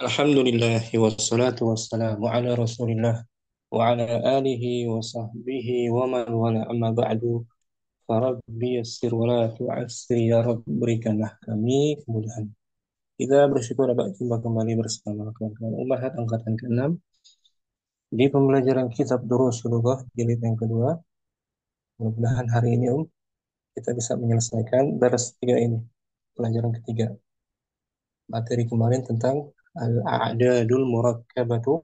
Alhamdulillah wassalatu wassalamu ala Rasulillah wa ala alihi wa sahbihi wa man wala amma ba'du. Farabbi yassir wa la tu'assir ya Rabb, berikanlah kami kemudahan. Kita bersyukur dapat jumpa kembali bersama kawan-kawan Ummahat angkatan ke-6 di pembelajaran kitab Durusul Lughah jilid yang kedua. Mudah-mudahan hari ini kita bisa menyelesaikan dars 3 ini, pelajaran ketiga. Materi kemarin tentang al-a'dadul murakkabatu,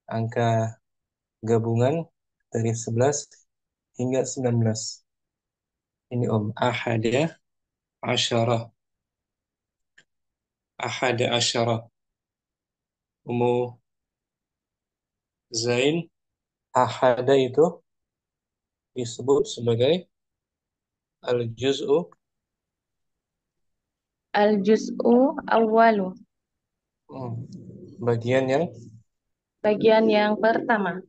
angka gabungan dari 11 hingga 19. Ini ahada asyarah. Ahada asyarah. Umu Zain, ahada itu disebut sebagai al-juz'u, Al-juz'u awwalu, hmm, bagian yang bagian yang pertama.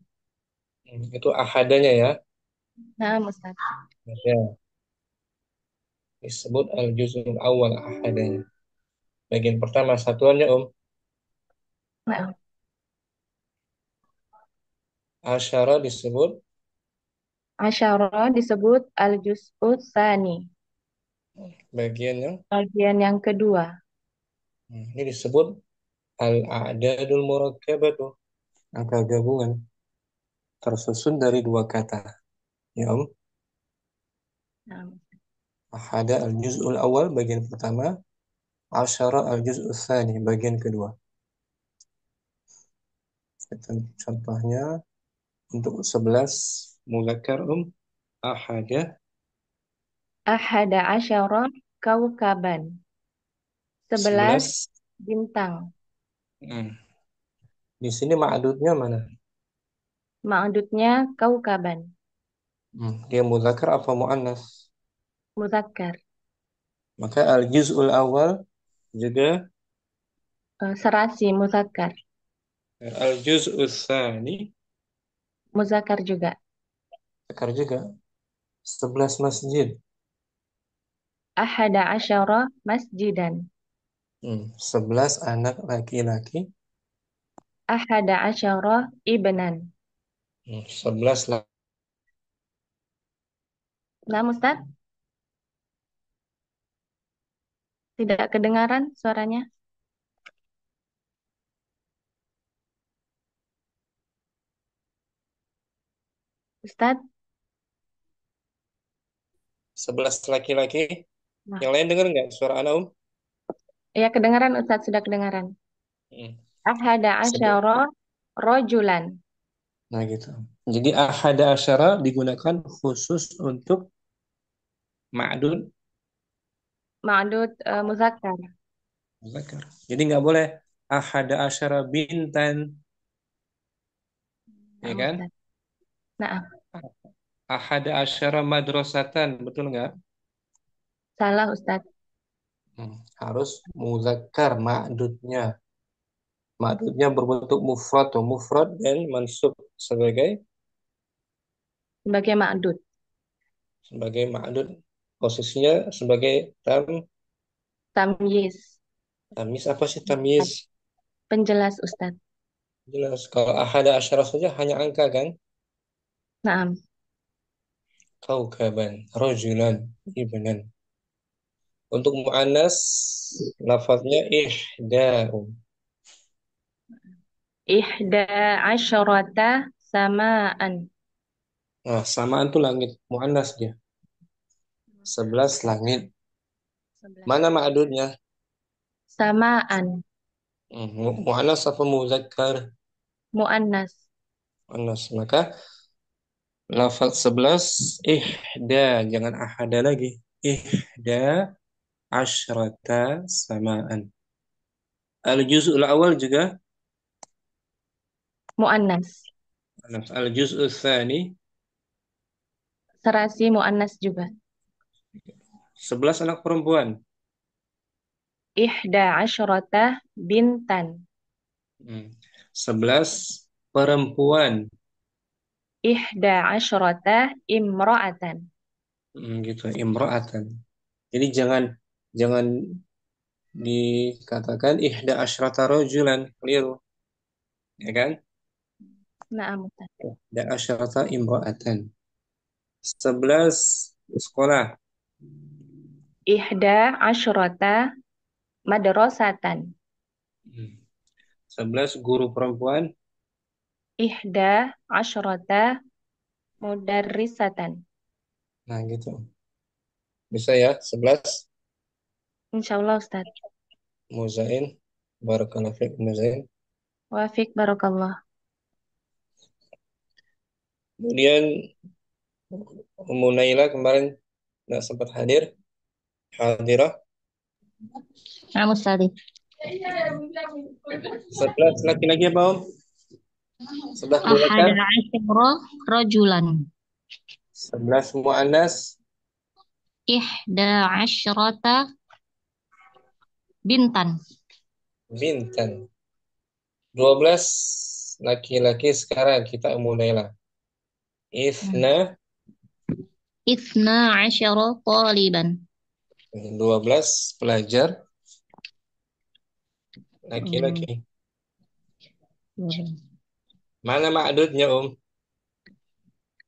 itu ahadanya ya. Nah, Ustaz. Ya, disebut al-juz'ul awal, ahadanya. Bagian pertama satuannya Nah, asyara disebut asyara disebut al-juz'u tsani, bagian yang bagian yang kedua. ini disebut al-a'dadul murakkabatu, angka gabungan tersusun dari dua kata. Ya, Nah, Ahada al-juz'ul awal bagian pertama, asyara al-juz'ul tsani bagian kedua. Contohnya untuk 11 muzakkar ahada ahada asyara kaukaban, 11 11. bintang. Hmm. Di sini ma'adudnya mana? Ma'dudnya kaukaban, Dia muzakkar apa muannas? muzakkar. Maka al-juz'ul awal juga Serasi muzakkar, al-juz'ul tsani muzakkar juga. muzakkar juga. 11 masjid. Ahada asyara masjidan, 11 anak laki-laki. ahada asyara ibnan. 11 Nah, Ustaz, tidak kedengaran suaranya. Ustaz, 11 laki-laki. nah, Yang lain dengar nggak suara anak ya kedengaran Ustaz, sudah kedengaran. Hmm. Ahada asyara rojulan. Nah gitu. Jadi ahada asyara digunakan khusus untuk ma'dud Ma'dud muzakkar. muzakkar. Jadi nggak boleh ahada asyara bintan, ya Nah, kan? Ustaz. Nah, Ahada asyara madrasatan, betul nggak? salah Ustaz. Harus muzakkar ma'dudnya. Ma'dudnya berbentuk mufrad atau mufrad dan mansub sebagai Sebagai ma'dud. sebagai ma'dud. Posisinya sebagai Tamyiz. tamis, apa sih tamis? Penjelas Ustaz. Jelas. Kalau ahada asyara saja hanya angka kan? Nah, Kaukaban, rojulan, ibnan. Untuk mu'annas, lafaznya ihda'u. ihda asyarata samaan. Nah, samaan tuh langit. Mu'annas dia. 11 langit. 11. Mana ma'adudnya? Samaan. Mu'annas apa muzakkar? Mu'annas. Mu'annas. Maka lafaz 11, ihda. Jangan ahada lagi. Ihda asyrata samaan. Al-juz'ul awal juga. Mu'annas. Al-juz'ul thani. Serasi mu'annas juga. 11 anak perempuan. Ihda asyarata bintan. 11 perempuan. Ihda asyarata imra'atan. Gitu, imra'atan. Jadi jangan jangan dikatakan ihda asyrata rajulan, keliru, ya kan? Naam Ustaz. Ihda asyrata imra'atan. 11 sekolah. Ihda asyrata madrasatan. 11 guru perempuan. Ihda asyrata mudarrisatan. Nah, gitu. Bisa ya, 11 Insyaallah Ustaz. muzain. Barakallahu fiik muzain. Wafik barakallah. Kemudian Ummu Naila kemarin nggak sempat hadir. Hadirah. Naam Ustaz. 11 laki-laki apa, Om? Sudah Ahada kelihatan? asyara rajulan. 11 muannas. Ihda asyrata bintan. Bintan. 12 laki-laki sekarang kita Ummu Naila. Isna. Ithna asyara taliban. 12 pelajar Hmm, laki-laki. Mana ma'dudnya, Om?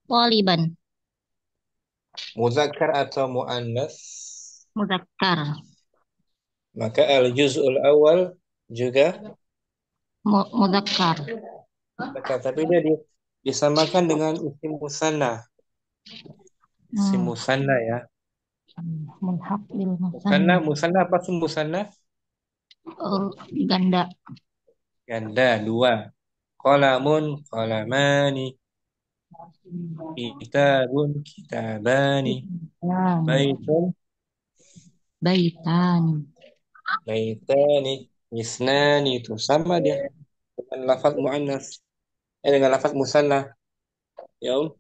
Taliban. Muzakkar atau muannas? Muzakkar. Maka al-juz'ul awal juga Muzakkar. muzakkar, tapi dia disamakan dengan isim musanna. Isim Hmm. musanna ya. Mulhaq bil Musanna, musanna. musanna apa sih musanna? Oh, ganda. Ganda, dua. Qalamun, qalamani. Kitabun, kitabani. Baitan. Baitun, Baitan. baitani. Isnani, itu sama dia dengan lafaz muannas. Dengan lafaz musanna. Ya, Om.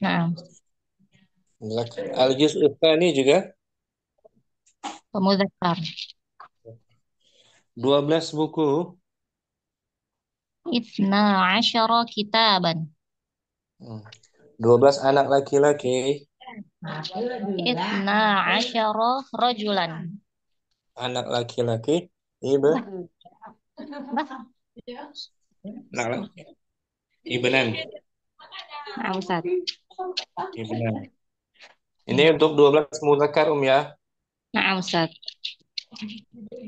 Nah, Al-juz'u tsani juga pemuzakkar. 12 buku. Ithna asyara kitaban. 12 anak laki-laki. Ithna asyara rajulan. Anak laki-laki. Ibu. Anak laki. Ibnan. Nah, Ustaz. Ibnan. Ini untuk 12 muzakkar, ya. Nah, Ustaz.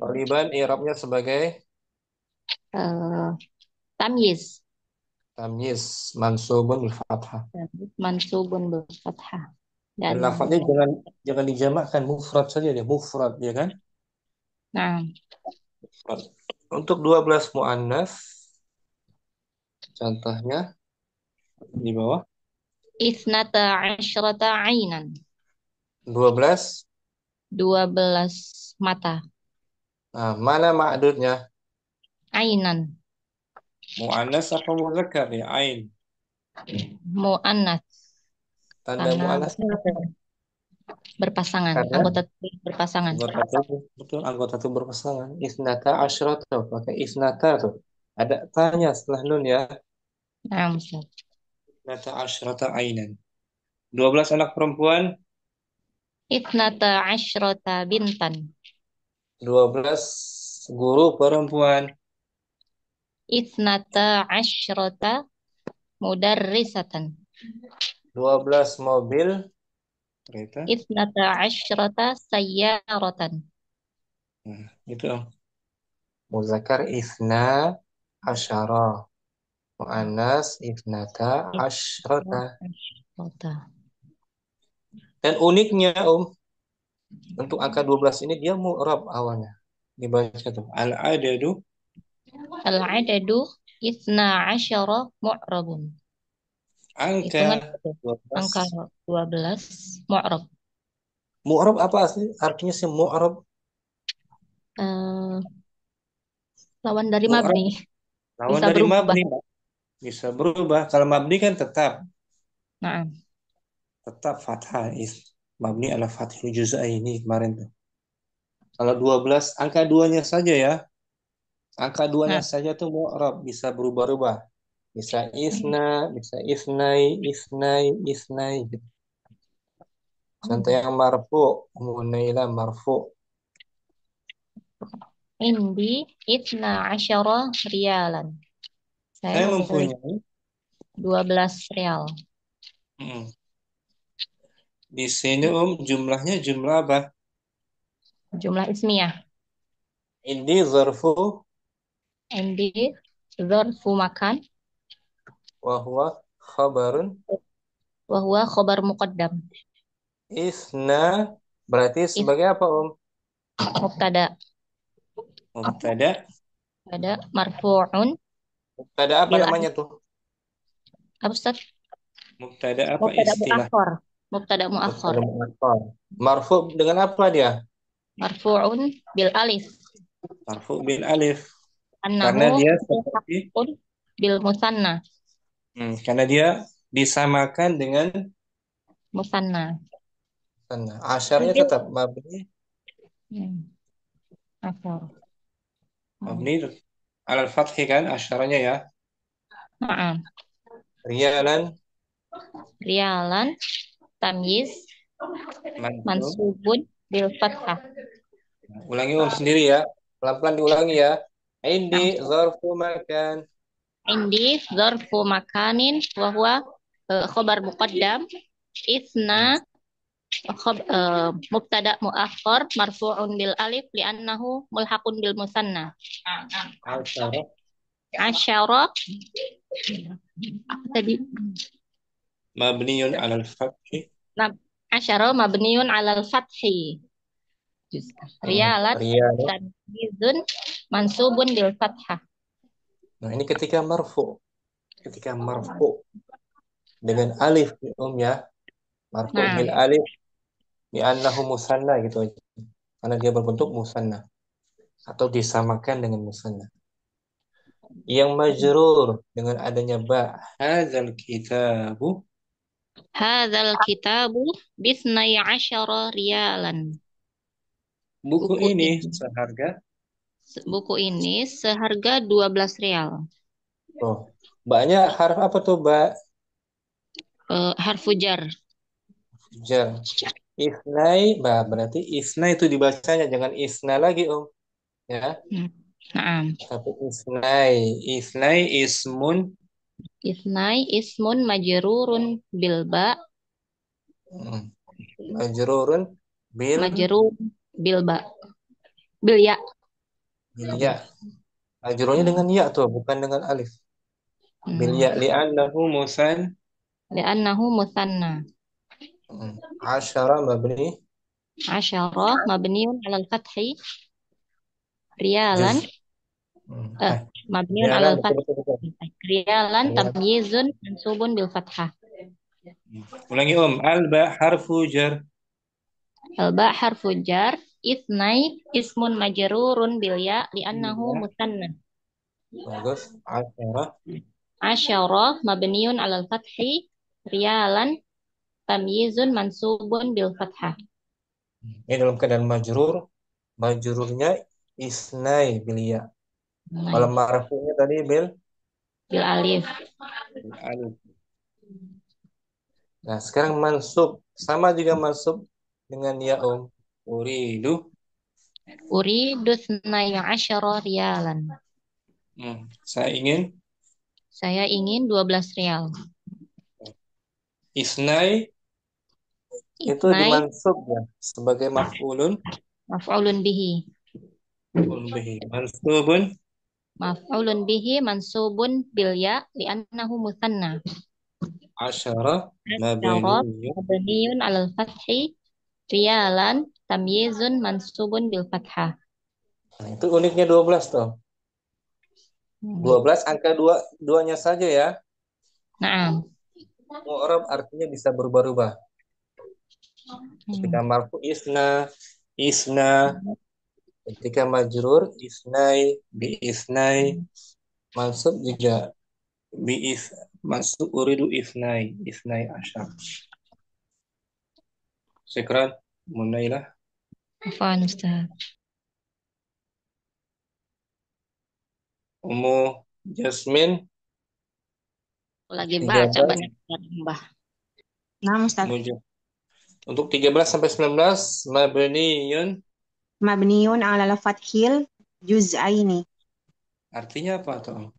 Taliban i'rabnya sebagai Eh, tamyiz. tamyiz mansubun bil fathah. Mansubun bil fathah. Dan Dan lafadznya jangan dijamakkan, mufrad saja dia, mufrad ya kan? nah, Mufrad. Untuk 12 muannas contohnya di bawah. isnata asyrata ainan. 12. 12 mata. Nah, mana ma'dudnya? Ainan. Muannas apa muzakkar ya? Ain. Mu'annas. Tanda Karena muannasnya apa? berpasangan. Karena Anggota tubuh berpasangan. anggota tubuh, betul, anggota tubuh berpasangan. Isnata asyrata, pakai isnata tuh. Ada tanya setelah nun ya. Nah, Ustaz. Isnata asyrata ainan. 12 anak perempuan. Ithnata asyrata bintan. 12 guru perempuan. Ithnata asyrata mudarrisatan. 12 mobil kereta. Ithnata asyrata sayyaratan. Nah, itu muzakkar isna asyara. Muannas isnata Ithnata asyrata. asyrata. Dan uniknya, untuk angka 12 ini dia mu'rab awalnya. Dibaca tuh. Al-adadu. Al-adadu ithna asyara mu'rabun. Angka Hitungan angka 12. 12 mu'rab. Mu'rab apa sih? Artinya sih mu'rab. Eh, lawan dari Mu'rab mabni. lawan Bisa dari berubah. mabni, Pak. Bisa berubah. Kalau mabni kan tetap. Nah, Tetap fathah. Mabni ala fathil juz'aini kemarin tuh. Kalau 12, angka duanya saja ya. Angka duanya nah. saja tuh mu'rab. Bisa berubah-ubah. Bisa isna, bisa isnai, isnai, isnai. Contoh yang marfu, Munailah marfu. Indi itna asyara rialan. Saya Saya memiliki mempunyai 12 rial. hmm, di sini jumlahnya jumlah apa? Jumlah ismiyah. Ini zarfu Indi dzarfu makan. wa huwa khabarun Wahwa khobar muqaddam. isna berarti Is sebagai apa mubtada. Mubtada. Ada marfu'un Mubtada apa bil namanya alif. tuh? Apa Ustaz? Mubtada apa Mubtada istilah? muakhar. Mubtada muakhar. Mubtada mu'akhkhar. Marfu dengan apa dia? Marfu'un bil alif. Marfu bil alif. Annahu Karena dia seperti mulhaqun bil musanna. karena dia disamakan dengan Musanna. tanah. Asyarnya Bil tetap mabni hmm. Asyar. Hmm. mabni alal fathi kan asyaranya ya. Naam. Riyalan Rialan tamyiz mansub. mansubun bil fathah. Ulangi sendiri ya. Pelan-pelan diulangi ya. Indi Naam. zarfu makan. Indi zarfu makanin wa huwa khobar muqaddam isna mubtada muakhar marfu'un bil alif li'annahu mulhaqun bil musanna. Asyara Asyara apa tadi? mabniun alal fathi. Nah, asyara mabniun 'alal fathi. Riyalan Riyalan. tamyizun mansubun bil fathah. Nah, ini ketika marfu. Ketika marfu dengan alif ya. Marfu Nah, bil alif li'annahu musanna gitu aja. Karena dia berbentuk musanna atau disamakan dengan musanna. Yang majrur dengan adanya ba hadzal kitabu hadzal kitabu bisnai asyara riyalan. buku Buku ini ini seharga buku ini seharga 12 rial. oh banyak harf apa tuh ba Harfu jar. jar isnai ba berarti isna itu dibacanya jangan isna lagi ya Nah, tapi isnai isnai ismun isnai ismun majrurun bil ba hmm, majrurun bil majrur bil ba bil ya. bil ya majrurnya dengan ya tuh bukan dengan alif bil ya li'annahu Li'annahu musanna. asyara mabni Asyara mabniun 'alal fathi riyalan juz eh mabniun rialan 'alal betul fathi betul betul. riyalan Rialan. tamyizun mansubun bil fathah. Ulangi al ba harfu jar Al ba harfu jar isnai ismun majrurun bil ya li'annahu ya musanna. bagus asyara Asyara mabniun 'alal fathi riyalan tamyizun mansubun bil fathah. ini dalam keadaan majrur majrurnya isnai bilia kalau marfu'nya tadi Bil alif. bil alif nah sekarang mansub sama juga mansub dengan ya uridu Uridu thnai asyara riyalan. saya ingin Saya ingin 12 rial. isnai itu Itnai dimansub ya sebagai maf'ulun maf'ulun bihi. bihi mansubun Maf'ulun bihi mansubun bil ya li'annahu musanna. asyara Asyara mabniyun mabniyun 'alal fathi riyalan tamyizun mansubun bil fathah. nah, itu uniknya 12 tuh 12 angka duanya saja ya Nah, mu'rab artinya bisa berubah-ubah ketika marfu isna ketika majrur isnai bi isnai mansub juga bi is mansub uridu isnai asyar syukran munailah Afwan Ustaz. Ummu Jasmine Lagi baca 13 banyak tambah. Nah, Ustaz. Untuk 13 sampai 19 mabniyun Mabniun ala fathil juz'aini. Artinya apa tuh?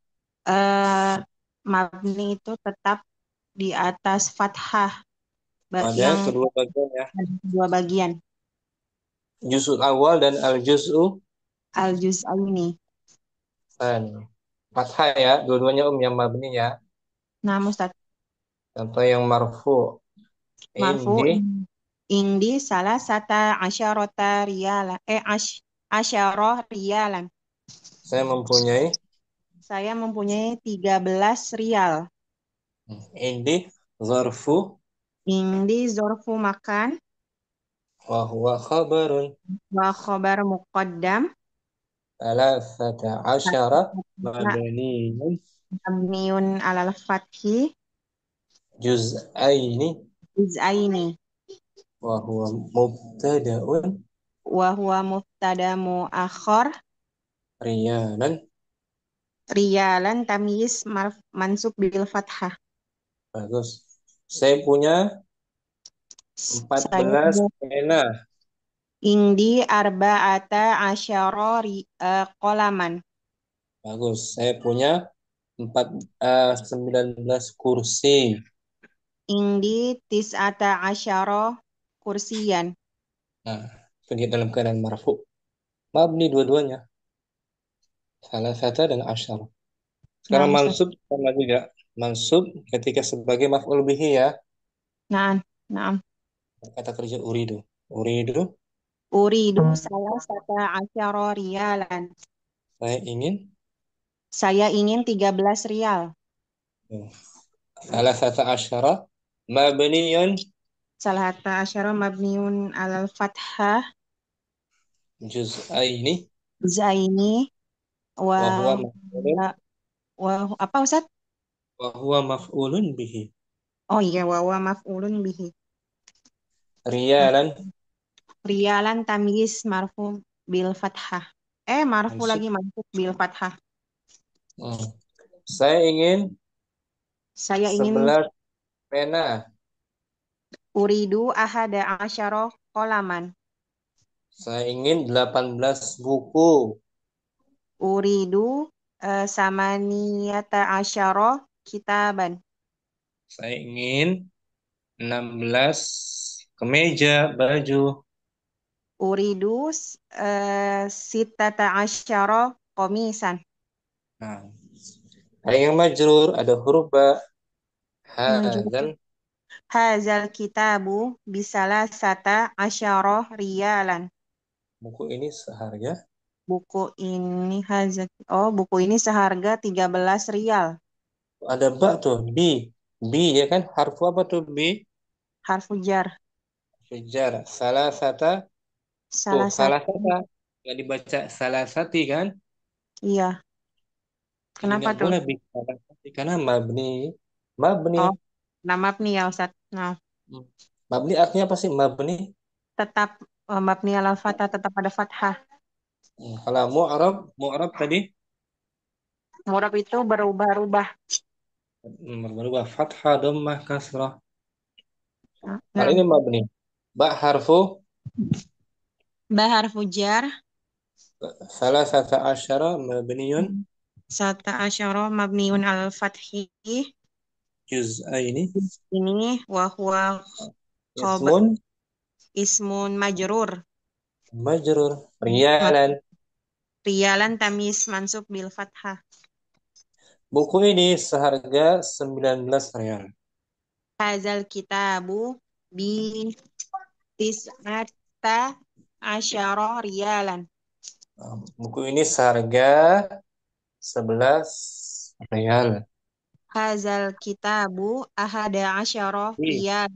Eh, Mabni itu tetap di atas fathah Ada yang kedua bagian ya. ada dua bagian. Juz'ul awal dan al-juz'u Al-juz'aini. tsani. Fathah ya, dua-duanya yang mabni ya. Nah, Ustaz, Contoh yang marfu. marfu Indi, indi salah sata asyarota rialan. Asyarah rialan. saya mempunyai. Saya mempunyai 13 rial. Indi, zarfu, Indi zorfu makan. wa huwa khabarun. Wa khobar muqaddam. Thalathata asyara mabniyun Mabniun alal fathi. juz'aini Juz'aini. wa huwa mubtada'un Wa huwa mubtada muakhar. riyalan. Riyalan tamyiz mansub bil fathah. Bagus. Saya punya Saya 14 pena. indi arba'ata asyara qolaman. Bagus. Saya punya 19 kursi. Indi tis'ata asyara kursiyan. Nah, itu dia dalam keadaan marfu. Mabni dua-duanya. Salah satu dan asyar. Nah, Sekarang Ustaz. mansub sama juga. Mansub ketika sebagai maf'ul bihi ya. Nah, nah. Kata kerja uridu. Uridu, Uridu salah sata asyara rialan. saya ingin. Saya ingin 13 rial. Salah satu asyara mabniyun Salah satu asyara mabniun alal fathah. juz'aini Zaini wa wa huwa maf'ulun wa apa Ustaz? wa huwa maf'ulun bihi. Oh iya, wa maf'ulun bihi. Riyalan Rialan tamyiz marfu bil fathah. Marfu mansub. lagi marfu bil fathah. Hmm. Saya ingin Saya ingin 11 pena. uridu ahada asyara qolaman. Saya ingin 18 buku. Uridu samaniyata asyara kitaban. Saya ingin 16 kemeja, baju. Uridu sitata asyara komisan. Nah, ada yang majrur, ada huruf ba, Majrur. hadzal. Hazal kitabu bisalah sata asyara rialan. Buku ini seharga. Buku ini seharga 13 rial. Ada ba tuh, bi. Bi ya kan? Harfu apa tuh bi? Harfu jar. Sejarah. Salah satu. Tuh, Salah salah satu. kata nggak dibaca salah sati kan? Iya. Ini Kenapa nggak tuh? boleh bikin salah sati karena mabni. Mabni. Oh, mabni ya Ustaz. Nah, Hmm. Mabni artinya apa sih mabni? tetap mabni alal fathah tetap ada fathah. Kalau mu'rab, mu'rab tadi Murab itu berubah-ubah. berubah fathah, dhammah, kasrah. Kalau Nah, ini mabni. Ba harfu ba harfu jar. salah satu asyara mabniun Sata asyara mabniun al fathi. juz'aini Ini wa huwa khabar ismun ismun majrur. majrur riyalan. Riyalan tamis mansub bil fathah. Buku ini seharga 19 rial. Hazal kitabu bi tis'ata asyara rialan. Buku ini seharga 11 rial. Hazal kitabu ahada asyara Bi, riyal.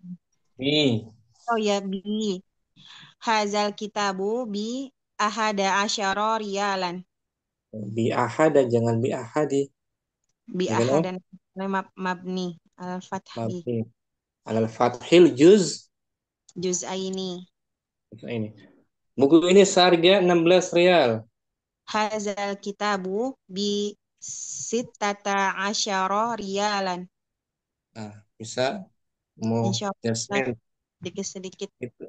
bi, Oh ya, bi. Hazal kitabu bi ahada asyara rialan. bi ahada jangan bi ahadi. Bi Ya kan? Oh? ahadan mabni al fathi. Mabni. Alal fathil juz Juz'aini. ini. Buku ini seharga 16 rial. Hazal kitabu bi sittata asyara rialan. Nah, bisa mau Insya Allah jasmin sedikit-sedikit itu.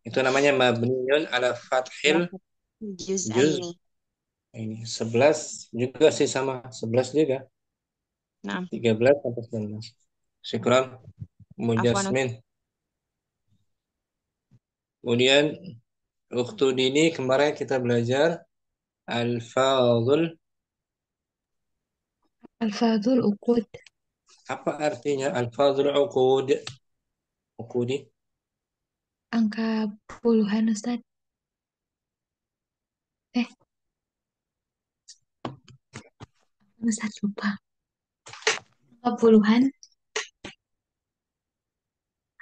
Itu namanya mabniun ala fathil juz juz'aini. Ini 11 juga sih sama, 11 juga. Nah, 13 sampai 19. Syukran, afwan. Mujasmin. Kemudian Ukhtu Dini kemarin kita belajar Al-Fadhul. Al-Fadhul Uqud. Apa artinya Al-Fadhul Uqud? Uqudi. Angka puluhan, Ustaz. Eh, Ustaz lupa. Angka puluhan.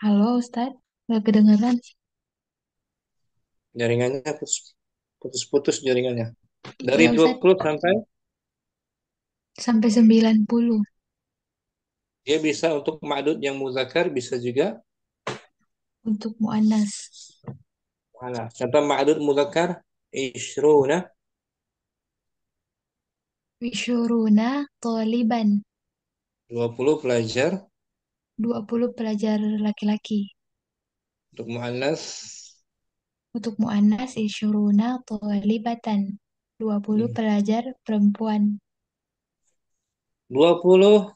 Halo, Ustaz. Nggak kedengeran. Jaringannya putus-putus jaringannya. Dari Iya, Ustaz. 20 sampai Sampai 90 dia bisa untuk ma'dud yang muzakkar, bisa juga untuk mu'annas. mana? Contoh ma'dud muzakkar isyruna, Wishuruna toliban. 20 pelajar. 20 pelajar laki-laki. Untuk muannas Untuk mu'annas isyuruna tolibatan. 20 hmm, pelajar perempuan. 20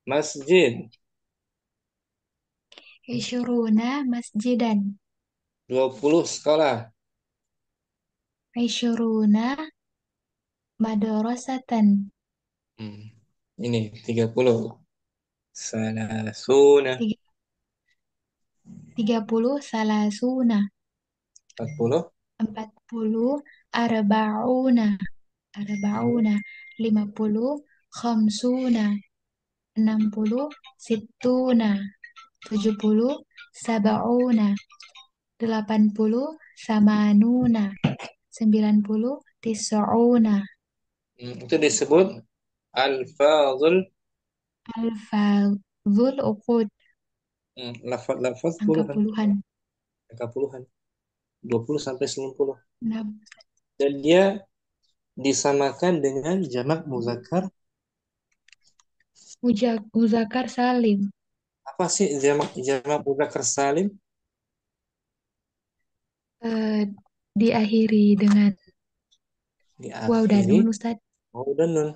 masjid, Isyuruna masjidan. 20 sekolah. Isyuruna madrasatan. Hmm. Ini 30. Salasuna, 30 salasuna. 40. 40 arba'una. Hmm. Arba'una. 50 khamsuna. 60 situna. 70 sab'una. 80 samanuna. 90 tis'una. Itu disebut al-fadhul. Al-fadhul uqud. Lafaz Angka puluhan, puluhan. angka puluhan, 20 sampai 90. Nah, Dan dia disamakan dengan jamak muzakkar. Muzakar salim. Apa sih jamak jamak muzakkar salim? eh, Diakhiri dengan waw dan Diakhiri nun, Ustaz. waw dan nun.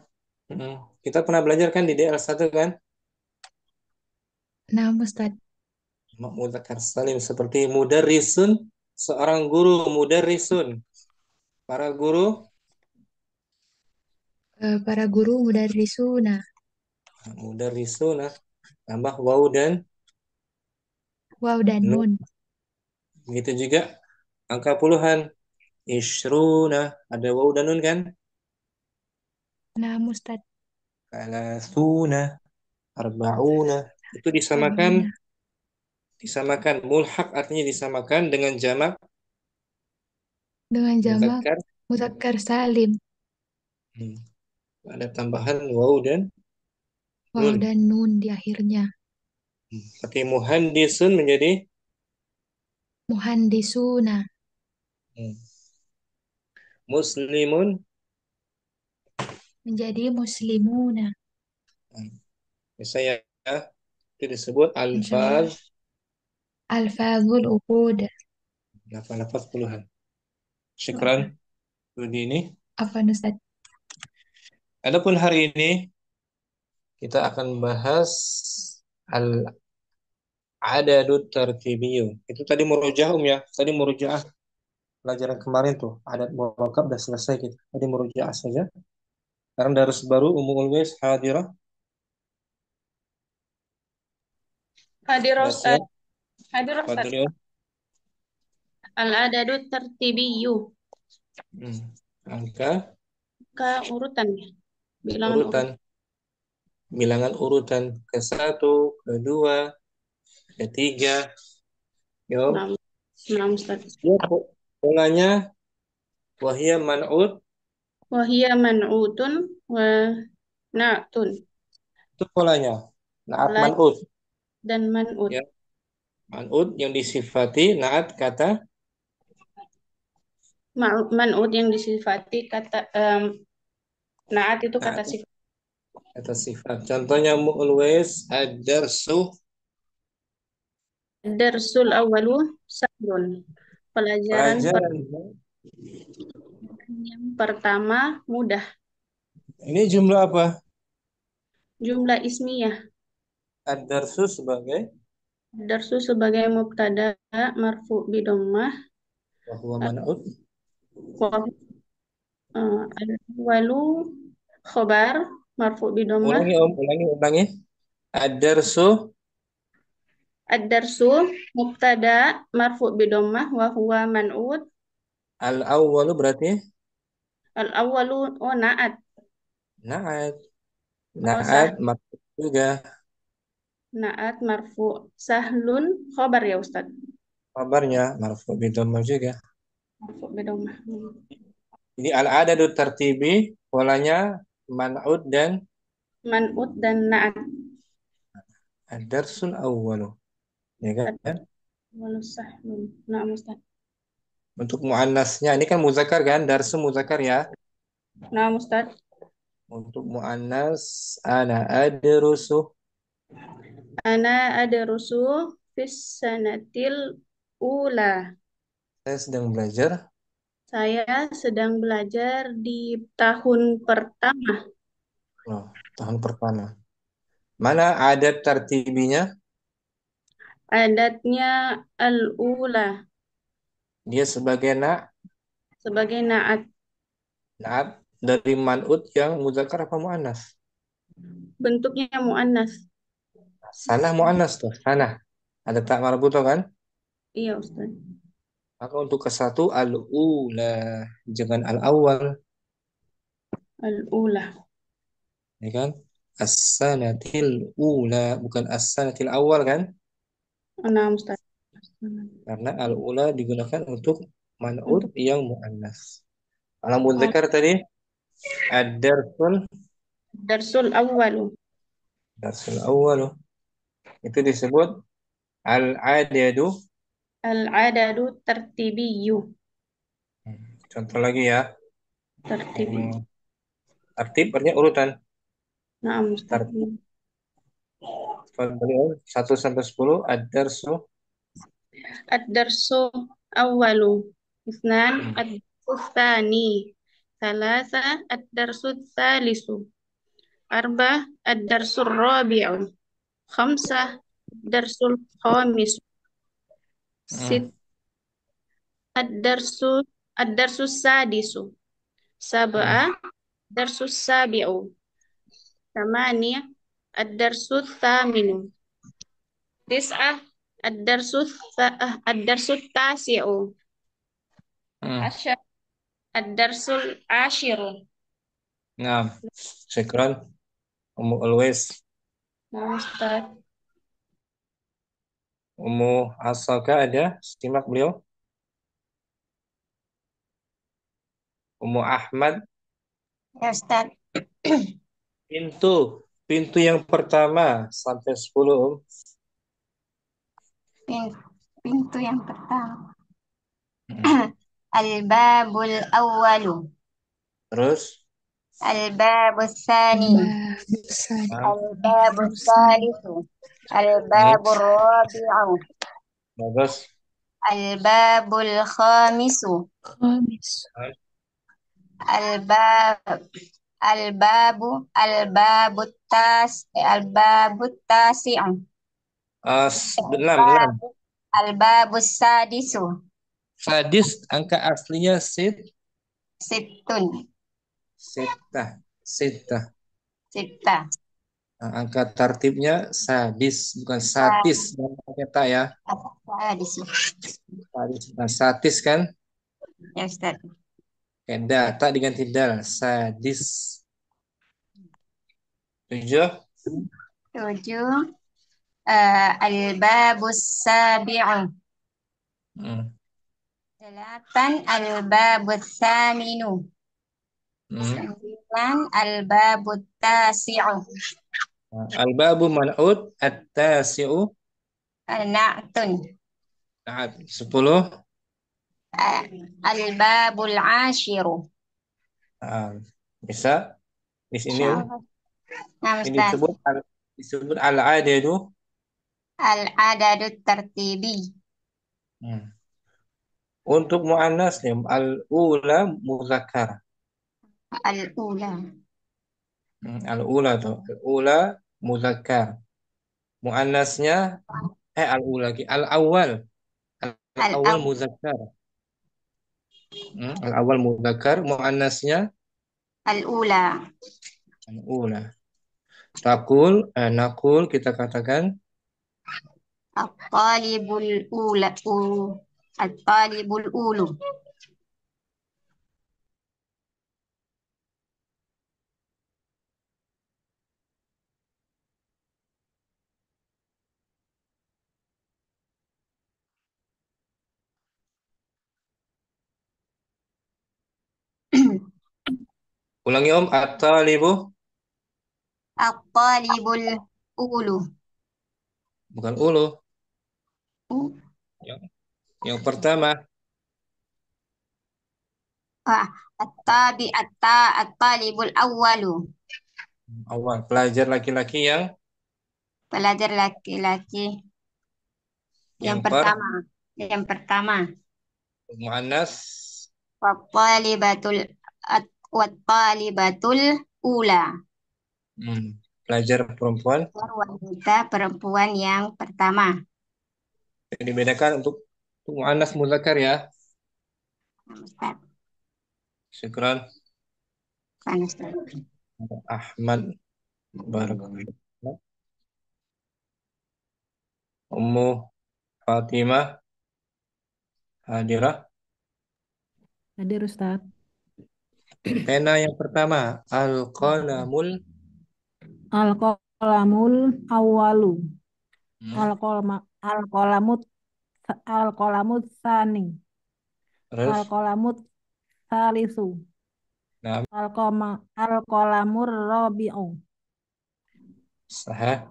Hmm. Kita pernah belajar kan di DL1 kan? Nah, Ustaz. Jamak mudzakkar salim seperti mudarrisun, seorang guru, mudarrisun. Para guru, Para guru mudarrisuna. mudarrisuna. Tambah waw dan Waw dan nun. nun. Begitu juga angka puluhan. Ishruna, ada waw dan nun kan? Nah, Ustaz. Salasuna, arba'una. Itu disamakan, Fauna. disamakan. Mulhaq artinya disamakan dengan jamak Dengan jamak mudzakkar. muzakar salim. Hmm. Ada tambahan waw dan Waw nun. dan nun di akhirnya. Seperti muhandisun menjadi Muhandisuna. hmm, muslimun. Menjadi muslimuna. Hmm. Misalnya itu disebut Insya Allah. alfaz, Al-fadhul uqud. lafaz puluhan. Syukran, Budi ini. Apa, Ustaz? Adapun hari ini kita akan bahas al-adadut tartibiyyu. Itu tadi murojaah ya. Tadi murojaah pelajaran kemarin tuh. Adat murakkab udah selesai kita. Tadi murojaah saja. Sekarang darus baru Ummul Wais hadirah. Hadir Sudah Ustaz. siap? Hadir Ustaz. Fadli, Om. Al-adadu tertibiyyu. Hmm. Angka Ke urutan ya. Bilangan urutan, urut. bilangan urutan ke satu, kedua, ketiga. Yo, Nah, nah Ustaz. ya, polanya wahia man'ud. Wahia man'utun wa na'tun. Itu polanya. Naat La man'ud. dan man'ut. Ya, man'ud yang disifati naat kata Man'ut yang disifati kata na'at itu kata naat sifat. kata sifat. Contohnya always ad-darsu. Darsul awalu sahrun. Pelajaran Pelajaran Yang pertama mudah. Ini jumlah apa? Jumlah ismiyah. Ad-darsu sebagai Darsu sebagai mubtada marfu bidommah. wa huwa man'ut. Al-walu khobar marfu bidommah. Ulangi. Ad-darsu Ad-darsu mubtada marfu bidommah wa huwa man'ut. al-awwalu berarti Al-awwalu na'at. na'at. Oh Na'at maksud juga na'at marfu. Sahlun khobar ya Ustaz. kabarnya marfu bidhamma juga. Marfu bidommah. Jadi al-adadu tartibi polanya man'ut dan Man'ut dan na'at. ad-darsul awwalu. Ya kan? Walu sahlun. Na'am Ustaz. Untuk muannasnya ini kan muzakkar kan? Darsu muzakkar ya. Na'am Ustaz. Untuk muannas ana adrusu. Ana adrusu fis sanatil ula. Saya sedang belajar Saya sedang belajar di tahun pertama. tahun pertama. Mana adat tartibinya? Adatnya al-ula Dia sebagai sebagai naat. na'at dari man'ut yang muzakkar apa muannas? Bentuknya muannas. Sana muannas tuh, sana. Ada tak marbuto kan? Iya Ustaz. Maka untuk ke satu al-ula, jangan al-awwal, Al-ula. ya kan? As-sanatil ula, bukan as-sanatil awal kan? Nah Ustaz. Karena al-ula digunakan untuk man'ut Untuk yang muannas. Kalau muzakkar tadi ad-darsul darsul awwalu. darsul awwalu. Itu disebut al-adadu. Al-adadu tertibiyyu. Contoh lagi ya. Tertibi. Tertib artinya urutan. Nah Ustaz. Tertib. Beliau 1 sampai 10 ad-darsu. Ad-darsu awwalu. Isnan ad-darsu tsani. Salasa ad-darsu tsalisu. Arba ad-darsu rabi'u. Khamsah ad-darsul khamis. Sit ad-darsu ad-darsu sadisu. Sab'a ad-darsu sabi'u. Thamaniya ad-darsu thaminu. Tis'ah ad-darsu tasi'u. Asyar ad-darsul ashiru. Nah, syukran. Always. Nah, Ustaz. Asaka ada? Simak beliau. Ahmad. Ya Ustaz. Pintu yang pertama sampai 10. Pintu yang pertama. Al-babul awwalu. Terus Al-babus tsani. Al-babus tsalitsu. Al-babur rabi'u. bagus. Al-babul khamisu. Al-bab al-babut tasi'u. Enam. Al-babus sadisu. Sadis angka aslinya Sittun. sitah. Sitta. Nah, angka tertibnya sadis bukan satis kata ya. Sadisu. Sadis bukan satis kan? Ya Ustaz. Kayak data diganti dal. Sadis. 7. 7. Al-babus sabi'u. 8. Al-babus thaminu. 9. Al-babut tasi'u. Al-babu man'ut at-tasi'u. Na'tun. 10. Al-babul ashiru. Bisa di sini Nah, ini Ustaz. disebut al-adadu Al-adadu tertibi. Untuk muannasnya al-ula muzakkar. Al-ula. Al-ula tuh. Al-ula muzakkar. Muannasnya al-ula lagi. Al-awwal. Al-awwal Al-aw. muzakkar. Al-awwal muzakkar. Muannasnya Al-ula. al-ula. Nakul kita katakan At-talibul ula. At-talibul ulu. ulangi Om at-talibu At-talibul ulu. bukan ulu. U- Yang, yang pertama ah, At-talibul awwalu. awal pelajar laki-laki yang Pelajar laki-laki yang yang pertama. Yang pertama. muannas Wat-talibatul wat-talibatul ula. pelajar perempuan. Wanita perempuan yang pertama. Jadi dibedakan untuk muannas muzakkar ya. Ustaz. Syukran Kan, Ustaz. Ahmad Barakallahu. Ummu Fatimah hadirah. Hadir Ustaz. Pena yang pertama al-qalamul Al-qalamul awalu. Hmm, Al-qalamut al-qalamut sani. terus Al-qalamut salisu. nah Al-qalamur rabi'u. sahah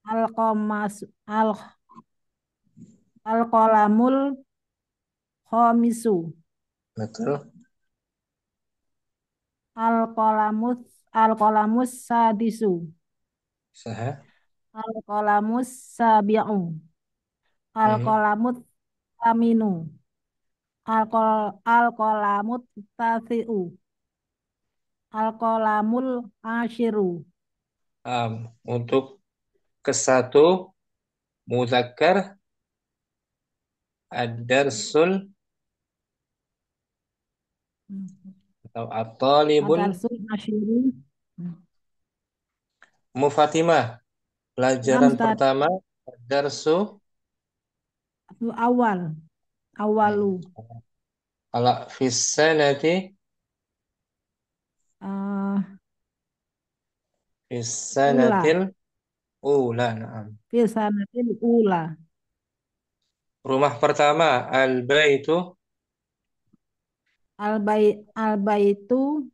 Al-qamas al Al-qalamul khamisu. betul Al-qalamus Al-qalamus sadisu. sahah Al-qalamus sabi'u. Al-qalamut saminu. Al-qalamut tasi'u. Al-qalamul ashiru. Untuk ke satu muzakkar ad-darsul atau at-talibul Adarsul ashiru. Mufatimah Nam pelajaran Ustaz. pertama ad-darsu Awal. Awalu. ala fis sanati Uh, fis ula. sanatil ula na'am. Fisanatil ula. Rumah pertama al-baitu Al-baitu.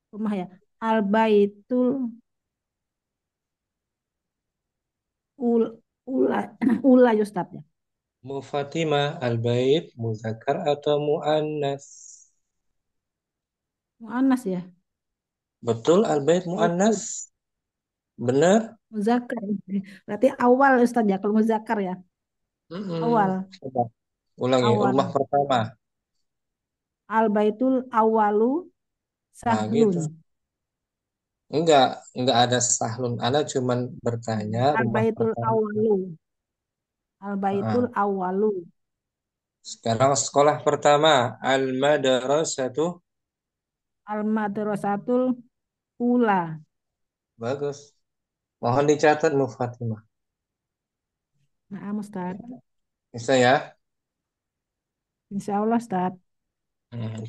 Rumah ya. Al-baitul ula. Ula ya Ustaz ya. Mufatimah al-bait muzakkar atau muannas? Mu'annas ya. Betul al-bait Baitul. muannas. Benar? Muzakkar. Berarti awal Ustaz ya. Kalau muzakkar ya. Awal. Coba ulangi rumah Awal. pertama. Al-baitul awalu Nah, sahlun. gitu. Enggak ada sahlun. Ana cuman bertanya rumah Al-baitul pertama. awalu. Al-baitul Ah, awalu. sekarang sekolah pertama al-madrasatu. Al-madrasatul ula. Bagus. Mohon dicatat Mufatimah. Nah, Ustaz. Bisa ya? Insya Allah, Ustaz.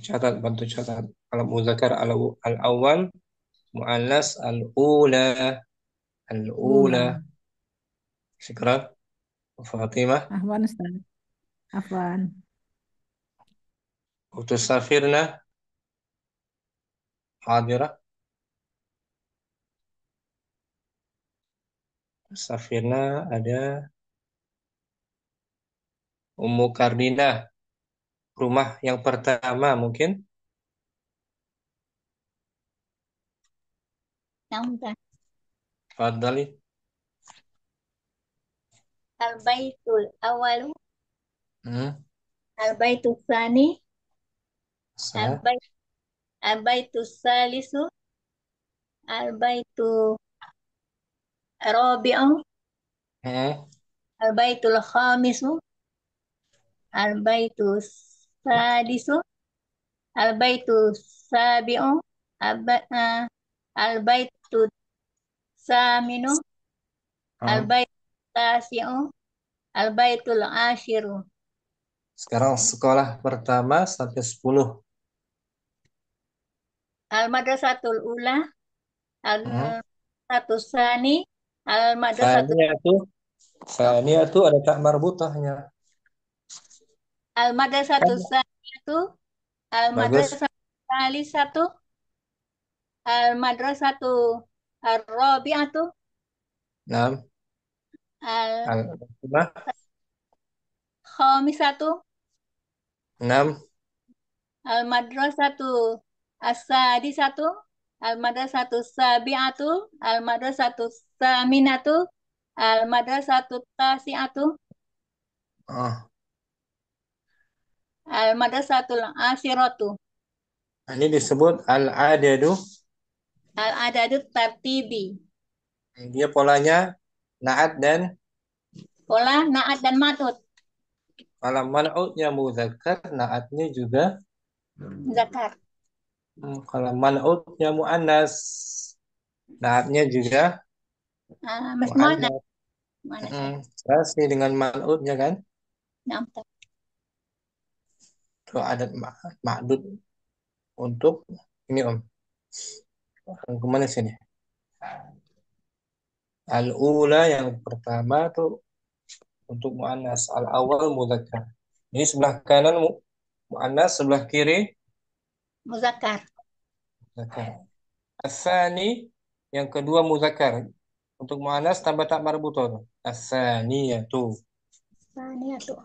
Catat, bantu catat. Kalau muzakkar al-awwal, muannas al-ula, al-ula. Ula. Syukran, Fatimah. Afwan, Ustaz. Afwan. Utus safirna, hadirah. Safirna ada Ummu Kardina. Rumah yang pertama mungkin. Nampak. Fadali. Al-baitul awalu Hmm. Al-baitu tsani, Sa. al-bait, al-baitu salisu, al-baitu rabi'u, Hmm. al-baitul khamisu, al-baitu sadisu, al-baitu sabi'u, al-baitu saminu, Hmm. al-baitu tasi'u, al-baitul ashiru. Sekarang sekolah pertama sampai 10. Al-madrasatul ula, Hmm. al-madrasatus sani, al-madrasatul Sania tuh, Sania tuh ada tak marbutahnya. al-madrasatus Kan? saniyatu, Bagus. al-madrasatul salisatu, al-madrasatu ar-rabi'atu, Enam. Lima. al-khamisatu, Enam. al-madrasatu as-sadisatu, al-madrasatu sabi'atu, al-madrasatu saminatu, al-madrasatu tasi'atu, Oh, al-madrasatul ashiratu. ini disebut al-adadu. Al-adadut tartibi. Dia polanya naat dan Pola naat dan matut. kalau man'utnya muzakkar, naatnya juga. Zakar. Kalau man'utnya muannas, naatnya juga Mas mana? muannas. Mana saya? Serasi dengan man'utnya kan. Nampak. Itu adat ma'dud untuk ini Om. Kemana sini? Al-ula yang pertama tuh untuk muannas, al-awal muzakkar. Ini sebelah kanan muannas, sebelah kiri Muzakar. muzakkar. As-sani yang kedua muzakkar. Untuk muannas tambah tak marbutah. As-saniyatu. Sania tuh.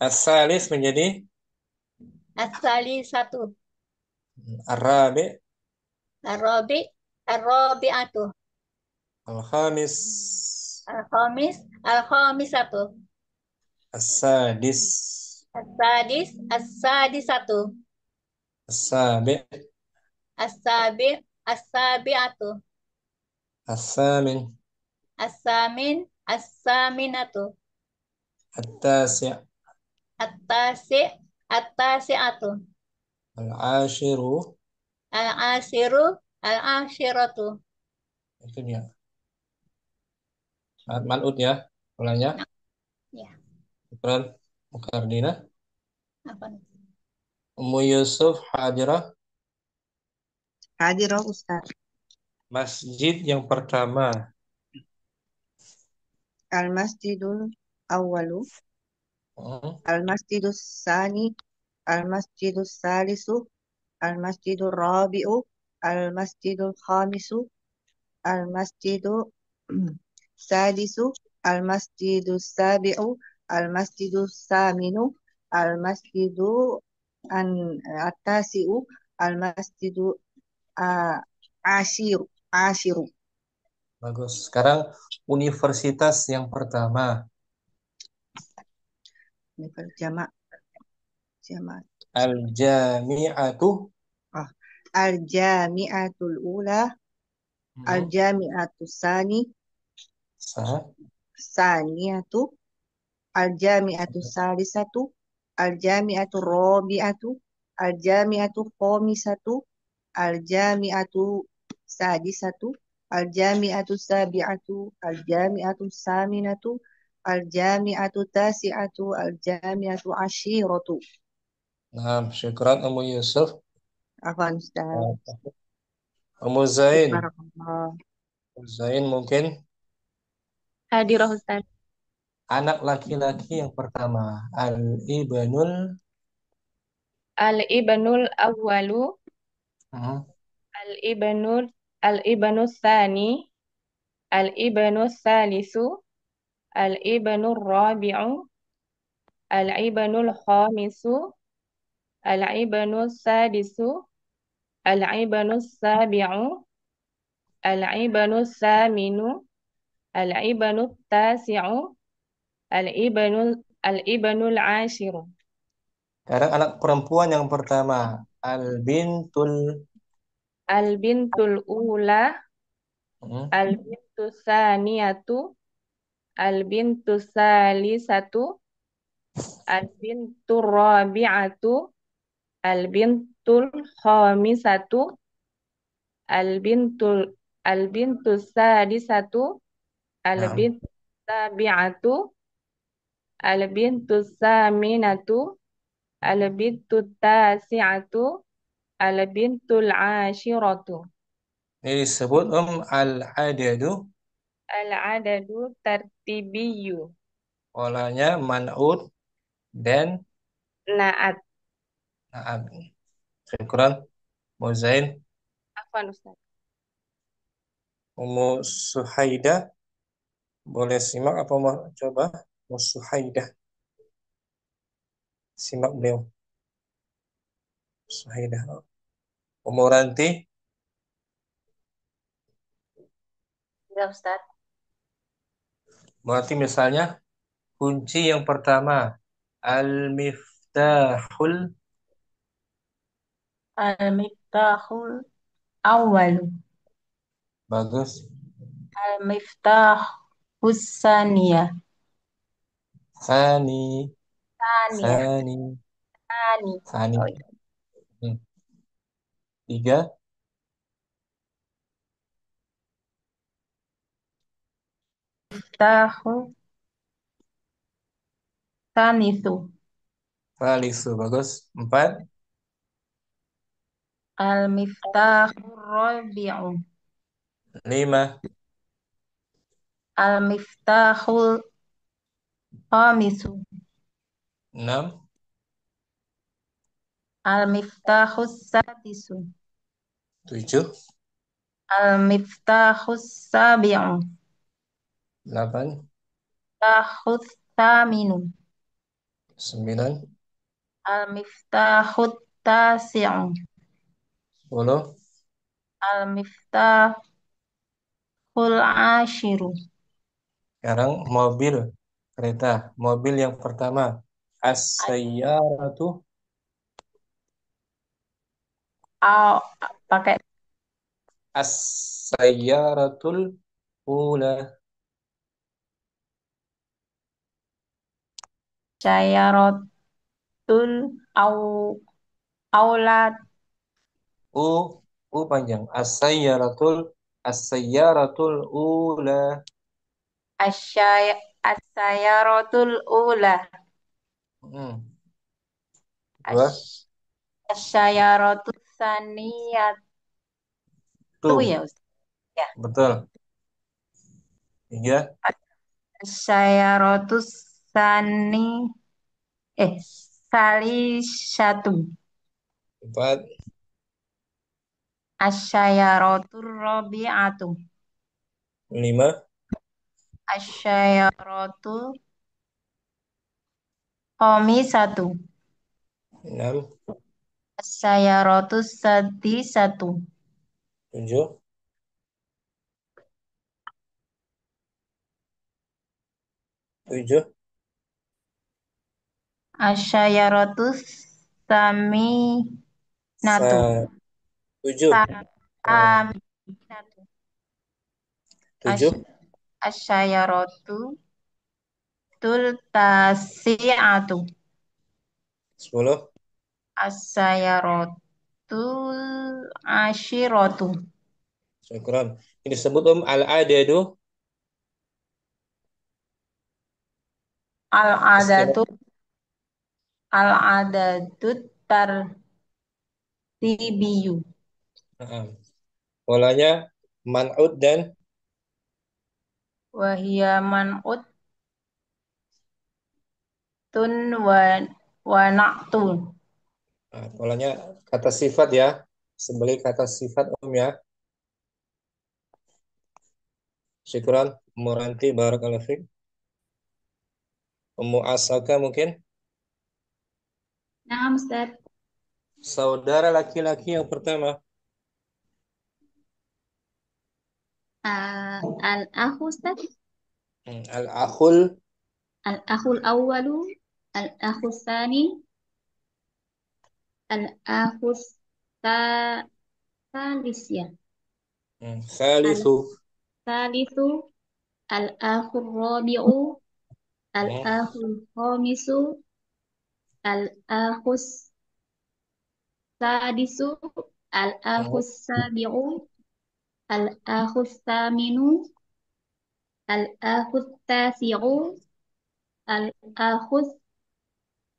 As-salis menjadi Asali satu. ar-rabi, Arabi. Arabiatu. al-khamis, Al-khamis. Al-khamisatu. as-sadis, As-sadis. As-sadisatu. as-sabi, As-sabi. As-sabiatu. as-samin, As-samin. As-saminatu. at-tasi', At-tasi. At-tasiatu. al-ashiru. Al-ashiru. Al-ashiratu. Itu dia. Saat man'ut ya. Mulanya. Ya. Syukran. Mukardina. Apa nih? Ummu Yusuf Hadirah. Hadirah Ustaz. Masjid yang pertama. Al-Masjidul Awwalu, Hmm. Al-Masjidus Sani, Al-Masjidus Salisu, Al-Masjidul Rabi'u, Al-Masjidul Khamisu, Al-Masjidu Sadisu, Al-Masjidus Sabi'u, Al-Masjidus Saminu, Al-Masjidu At-Tasi'u, Al-Masjidu Ashiru. Bagus. Sekarang universitas yang pertama. Ini jamak. Al-Jami'atu. Ah, Al-Jami'atul Ula, Al-Jami'atus Sani, Sah. Saniyatu, Al-Jami'atus Salisatu, Al-Jami'atul Rabi'atu, Al-Jami'atul Khamisatu, Al-Jami'atu Sadisatu, Al-Jami'atu Sabi'atu, Al-Jami'atu Saminatu, Al-Jami'atu Tasi'atu, Al-Jami'atu Ashiratu. Nah, syukran Ummu Yusuf. Afwan Ustaz. Ummu Zain. Barakallah. Ummu Zain mungkin Hadirah Ustaz. anak laki-laki yang pertama. Al-Ibnul. Al-ibnul awwalu, Hmm. al-ibnul al-ibnus tsani, al-ibnus salisu, al-ibnur rabi'u, al-ibnul khamisu, al-ibnus sadisu, al-ibnus sabi'u, al-ibnus saminu, al-ibnut tasi'u, al-ibnul ashiru. Sekarang anak perempuan yang pertama. Al-bintul. Al-bintul ula, Hmm. al-bintus saniyatu, al-bintus salisatu, al-bintur rabi'atu, al-bintul khamisatu, al-bintul al-bintus sadisatu, Nah, al-bintus sabi'atu, al-bintus saminatu, al-bintus tasi'atu, al-bintul ashiratu. ini disebut al-adadu. Al-adadu tartibiyyu. Polanya man'ud dan Naat. na'ab. Syukran. Muzain. Afwan Ustaz. Ummu Suhaidah. Boleh simak apa mau coba? Ummu Suhaidah. Simak beliau. Suhaidah. Ummu Ranti. Ya, Ustaz. Berarti misalnya kunci yang pertama. Al-miftahul. Al-miftahul awwalu. Bagus. Al-miftahus saniyah. Sani. Saniyah. Sani. Sani. Sani. Oh, iya. Hmm. Tiga. Miftahu sanisu. Salisu. Bagus. Empat. Al-miftahur rabi'u. Lima. Al-miftahul khamisu. Enam. Al-miftahus sadisu. Tujuh. Al-miftahus sabi'u. Delapan. Miftahus saminu. Sembilan. Al-miftahut tasi'u. 10. Al-miftahul ashiru. Sekarang mobil, kereta. Mobil yang pertama. As-sayyaratu. Au, pakai As-sayyaratul ula. syairatul au aulad U. U panjang. As-sayyaratul ula. asyayaratul ula. Hmm. Dua. Asy- Asyayaratul saniyatu Tu. ya Ustaz. Ya. Betul. Tiga. Asyayaratus sani salisatu. Empat. Asyayaratul rabi'atu. Lima. Asyayaratul khamisatu. Enam. Asyayaratus sadisatu. Tujuh. Tujuh. Asyayaratus saminatu. Tujuh. Oh, Saminatu. tujuh. Asyayaratu tasi'atu. 10. Asyayaratul ashiratu. Syukran. Ini disebut al-adadu. Al-adatu Istilah. al-adatu tartibiyu. Nah, polanya man'ud dan Wahia man'ut tun wa na'tun. polanya kata sifat ya. Sebagai kata sifat ya. Syukran. Muranti barakallahu fiik. Ummu Asaka mungkin. Nah, Ustaz. Saudara laki-laki yang pertama. Al-akhu, Ustaz. Al-akhul. Al-akhul awwalu, al-akhul tsani, Al-akhus ta talis ya. Salisu. Al-talisu. Al-akhur rabi'u. Hmm. Al-akhul khamisu. Al-akhus sadisu. Hmm. Al-akhus sabi'u. Al-akhus saminu. Al-akhus tasi'u. Al-akhus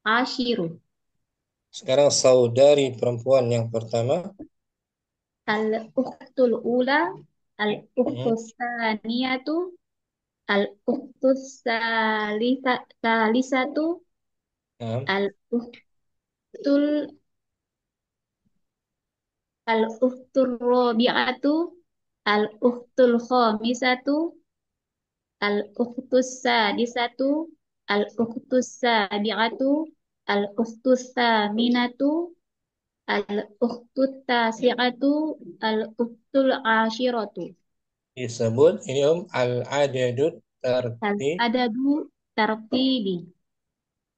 ashiru. Sekarang saudari perempuan yang pertama. Al-ukhtul ula. Hmm. Al-ukhtus saniyatu. Al-ukhtus salisatu. Nah, Al-ukhtul Al-ukhtur rabi'atu. Al-ukhtul khamisatu. Al-ukhtus sadisatu. Al-ukhtus sabi'atu. Al-ukhtus thaminatu. Al-ukhtut tasi'atu. Al-ukhtul ashiratu. disebut ini al-adadut tartib. Al-adadu tartibi.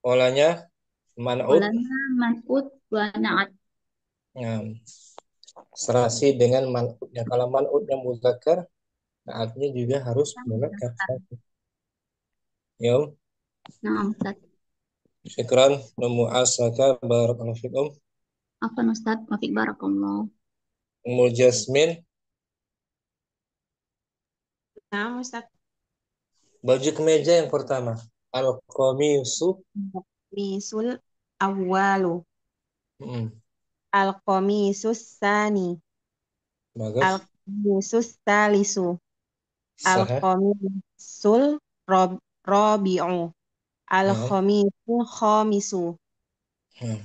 Polanya man'ut. Polanya man'ut wa na'at. Nah, serasi dengan man'utnya. Kalau man'utnya muzakkar, naatnya juga harus muzakkar. Yum. Nah, Ustaz. Syukran. Numu asaka barakallahu fikum. Apa Ustaz? Wafik barakallah. Ummu Jasmin. Nah, Ustaz. Baju kemeja yang pertama. Al-qamisu. Misul awwalu. Hmm, Al-qamisus sani. bagus. Al-qamisus talisu. Sahih. Al-qamisul rabi'u. Nah, Al-khamisul khamisu. hmm.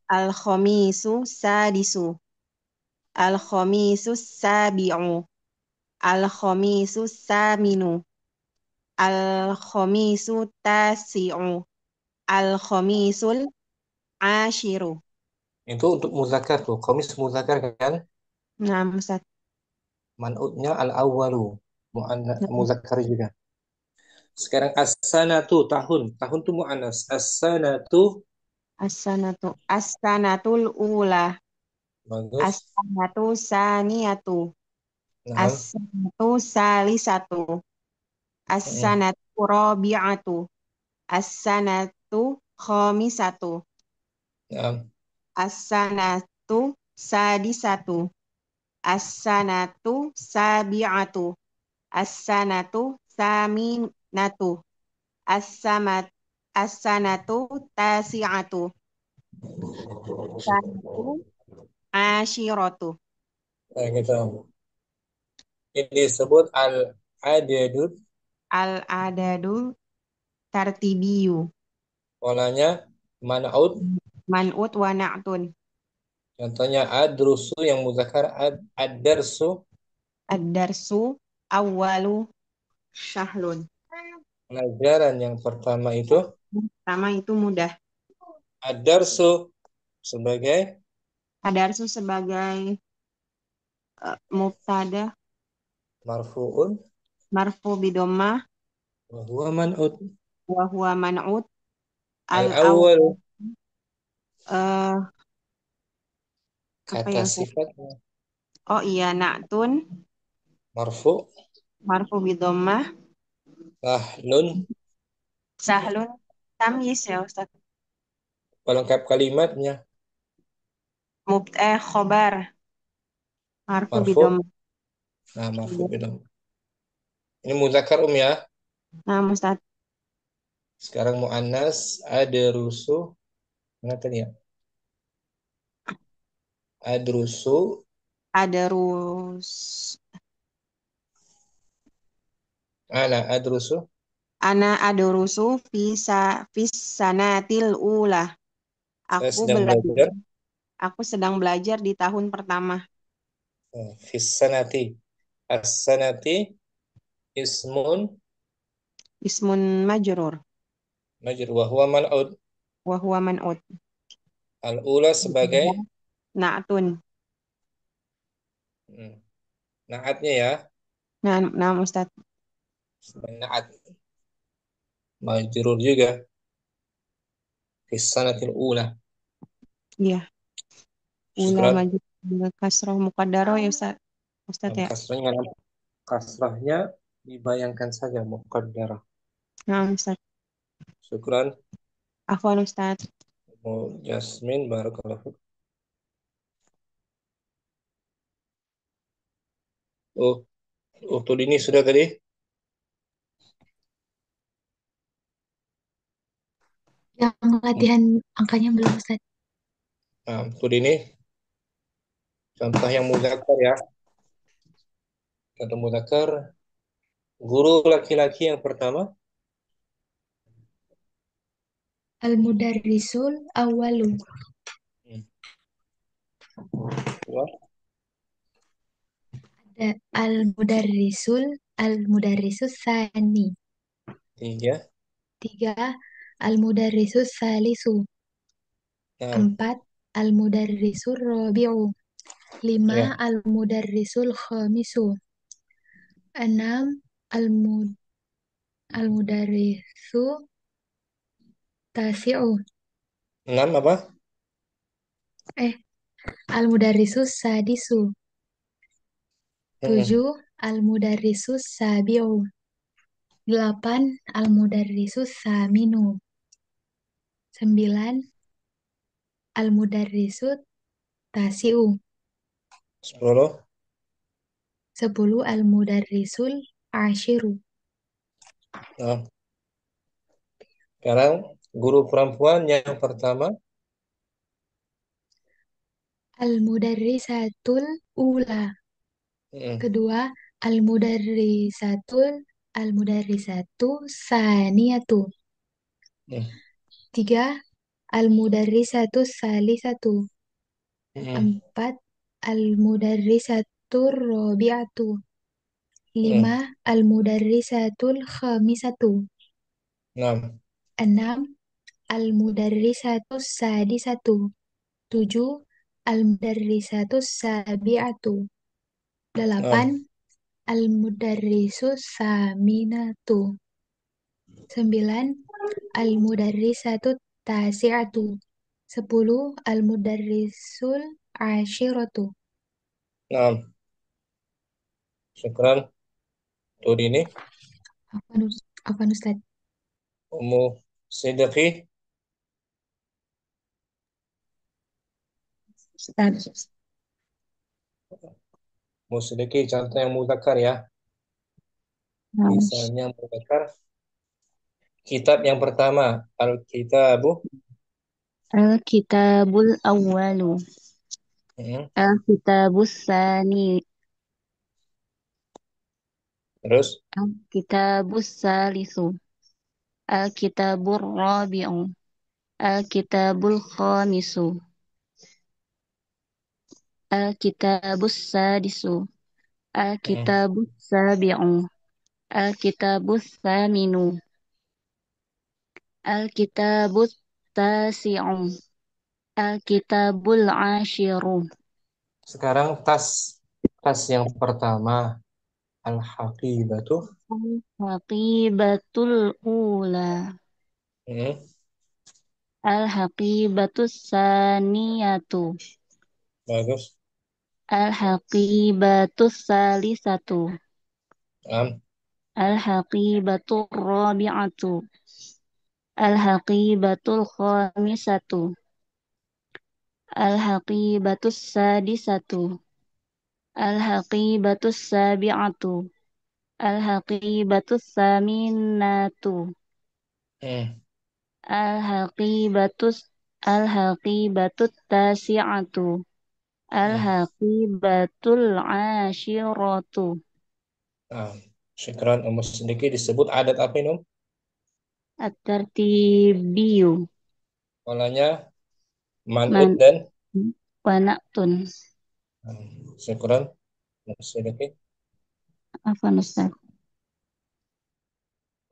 Al-khamisu sadisu. Al-khamisu sabi'u. Al-khamisu saminu. Al-khamisu tasi'u. Al-khamisul ashiru. Itu untuk muzakkar tuh. Qamis muzakkar kan? Nah, Ustaz. Man'utnya al-awwalu. Muzakkar juga. Sekarang as-sanatu tahun. Tahun tuh mu'annas. As-sanatu As-sanatu. As-sanatul ula. bagus. As-sanatu saniyatu. Nah, As-sanatu salisatu. As-sanatu rabi'atu. As-sanatu khamisatu. nah, As-sanatu sadisatu. As-sanatu sabi'atu. As-sanatu saminatu. As-samat As-sanatu tasi'atu. Sanatu ashiratu. nah, gitu. Ini disebut al-adadut. Al-adadu tartibiyu. Polanya man'ut. Man'ut wa na'tun. Contohnya adrusu yang muzakkar ad-darsu. Ad-darsu awwalu syahlun. Pelajaran yang pertama itu Pertama itu mudah. ad-darsu sebagai Ad-darsu sebagai mubtada marfu'un marfu bidomah wa huwa man'ut. wa huwa man'ut Al-awwal al-awwal eh, apa kata yang saya sifatnya oh iya na'tun marfu' marfu bidomah sahlun. sahlun tamyiz ya Ustaz. Pelengkap kalimatnya Khobar marfu marfu'. bidomah. Nah, marfu' bilam. Ini muzakkar ya. Nah, Ustaz. Sekarang muannas adrusu. Mana tadi ya? Adrusu. Adarus Adrusu. ana adurusu fis sanatil ula. Saya Aku sedang belajar. belajar. Aku sedang belajar di tahun pertama. Fis sanati. As-sanati ismun Ismun majrur majrur wa huwa man'ut. wa huwa man'ut. Al-ula sebagai Na'tun. hmm, naatnya ya. Nah, Ustaz. Sebagai naat majrur juga. Fis sanatil ula. Iya. Ula Syukran. maju kasroh muqaddaroh ya Ustaz. Ustaz ya. Kasrahnya, kasrahnya dibayangkan saja muqaddarah. Nah, Ustaz. Syukran. Afwan Ustaz. Jasmine, barakallahu fiik. Oh, waktu ini sudah tadi? Yang latihan angkanya belum Ustaz. Nah, waktu ini contoh yang muzakkar ya. Contoh muzakkar, guru laki-laki yang pertama. Al-mudarrisul awwalu. Dua, Ada al-mudarrisus sani. tiga, 3 al-mudarrisus salisu. enam, 4 al-mudarrisul rabi'u. 5 ya, al-mudarrisul khamisu. 6 al-mudarrisu tasi'u. enam apa? Al-mudarrisus sadisu. 7 al-mudarrisus sabi'u. 8 al-mudarrisus saminu. 9 al-mudarrisut tasi'u. 10, 10 al-mudarrisul ashiru. nah. Sekarang guru perempuan yang pertama. Al-mudarrisatul ula. Hmm, Kedua al-mudarrisatu saniyatu. hmm, 3 al-mudarrisatu salisatu. hmm, 4 al-mudarrisatur rabi'atu. 5 hmm, al-mudarrisatul khamisatu. enam, 6 al-mudarrisatus sadisatu. 7 al-mudarrisatus sabi'atu. 8 enam, al-mudarrisus saminatu. 9 al-mudarrisatut tasi'atu. 10 al-mudarrisul ashiratu. enam. Syukran. Tuh ini Apa Ustaz? Ummu Sidqi. Ustaz. Ummu Sidqi contoh yang muzakkar ya. Misalnya muzakkar. Kitab yang pertama, Al-Kitabu. Al-kitabul awwalu. Hmm, Al-kitabus sani. terus, Al-kitabus salisu. Al-kitabur rabi'u. Al-kitabul khamisu. Al-kitabus sadisu. hmm, Al-kitabus sabi'u. Al-kitabus thaminu. Al-kitabut tasi'u. Al-kitabul ashiru. sekarang tas yang pertama, Al-Haqibatu. Al-haqibatul ula. Hmm, Al-haqibatus saniyatu. bagus. Al-haqibatus salisatu. Enam, Al-haqibatur rabi'atu. Al-haqibatul khamisatu. Al-haqibatus sadisatu. Al-haqibatus sabi'atu. Al-haqibatus saminatu. hmm, Al-haqibatus Al-haqibatut tasi'atu. hmm. Al-haqibatul ashiratu. Nah, syukran Ummu Sidqi disebut adat apa ini? At-tartibiyu. Polanya man'ut Man dan wanatun. syukran Ummu Sidqi. Afwan Ustaz.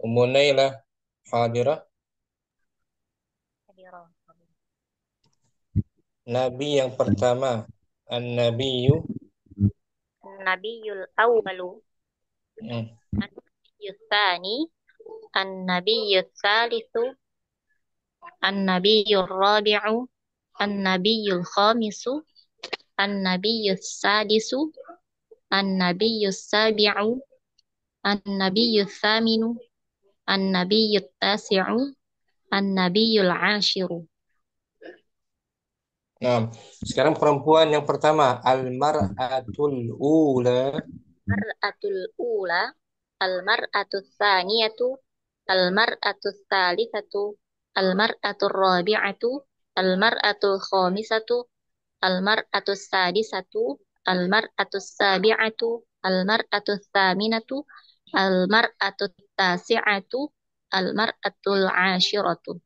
Ummu Nailah hadirah. Nabi yang pertama, An-Nabiyyu. Nabiyul awwalu, Hmm, Nabiyyus tsani, An-nabiyyus tsalitsu, An-nabiyyur rabi'u, An-nabiyyul khamisu, An-nabiyyus sadisu, an-nabiyyus sabi'u, an-nabiyyus thaminu, an-nabiyyut tasi'u, an-nabiyyul ashiru. Nah, sekarang perempuan yang pertama, al-mar'atul ula. Mar'atul ula, al-mar'atul thaniyatu, al-mar'atul thalithatu, al-mar'atul rabi'atu, al-mar'atul khamisatu, al-mar'atul sadisatu, al-mar'atul sabi'atu, al-mar'atul thaminatu, al-mar'atul tasi'atu, al-mar'atul ashiratu.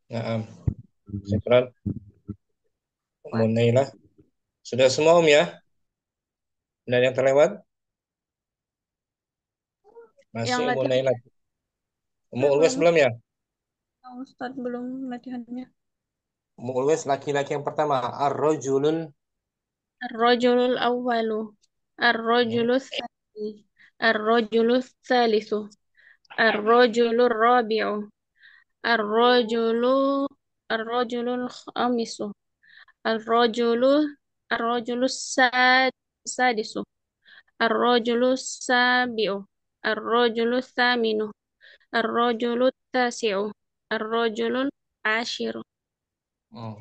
Nah, sekarang Munailah. Sudah semua ya? Dan yang terlewat? Masih Yang latihan Munailah. Ulwes belum ya? Ustadz belum latihannya. Ulwes laki-laki yang pertama, ar-rajulun. Ar-rajulul awwalu, ar-rajulus tsani, ar-rajulus tsalisu, ar-rajulur rabi'u, ar-rajulu ar-rajulul khamisu, ar-rajulu ar-rajulus sadisu, ar-rajulus sabi'u, ar-rajulus thaminu, ar-rajulut tasi'u, ar-rajulul ashiru.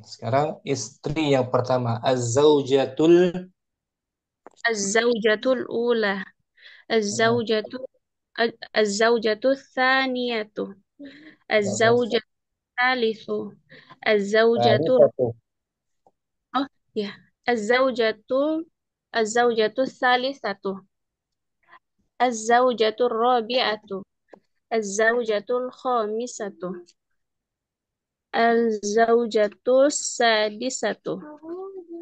Sekarang istri yang pertama, az-zaujatul. Az-zawjatul ula, az-zawjatu az-zawjatu tsaniyatu, az-zawjatu tsalitsu, az-zawjatu Satu. oh ya, az-zawjatu az-zawjatu tsalisatu, az-zawjatu rabi'atu, az-zawjatul khamisatu, az-zawjatu sadisatu,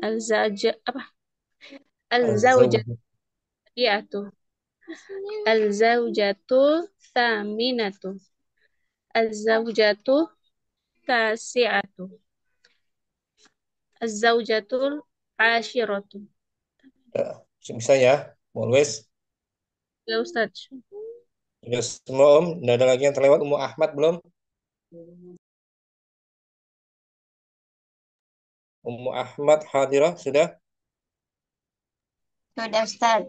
al-zawja apa? Az-zawjatu Az-zawj. rabi'atu, al-zawjatu tsaminatu, az-zawjatu tasi'atu, az-zawjatul ashiratu. Bisa ya? Ulwes. Ya Ustaz. Sudah semua Tidak ada lagi yang terlewat. Ahmad belum? Ahmad hadirah sudah? Sudah, Ustaz.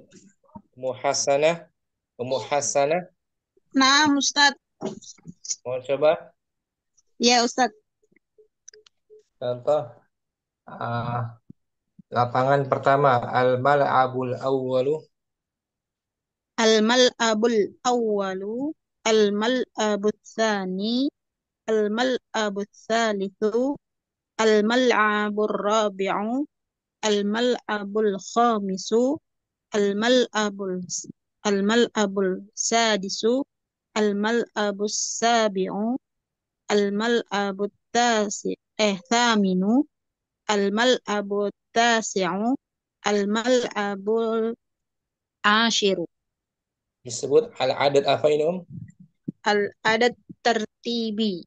Hasanah. Hasanah. Nah, Ustaz. Mau coba? Ya, Ustaz. Contoh. Lapangan pertama, al-mal'abul awwalu. Al-mal'abul awwalu, al-mal'abul tsani, al-mal'abul tsalitsu, al-mal'abul rabi'u, al-mal'abul khamisu, al-mal'abul al-mal'abul sadisu, al-mal'abus sabi'u, al-mal'abut thaminu, al-mal'abut tasi'u, al-mal'abul ashiru. Disebut al-adad apa ini, Al-adad tertibi,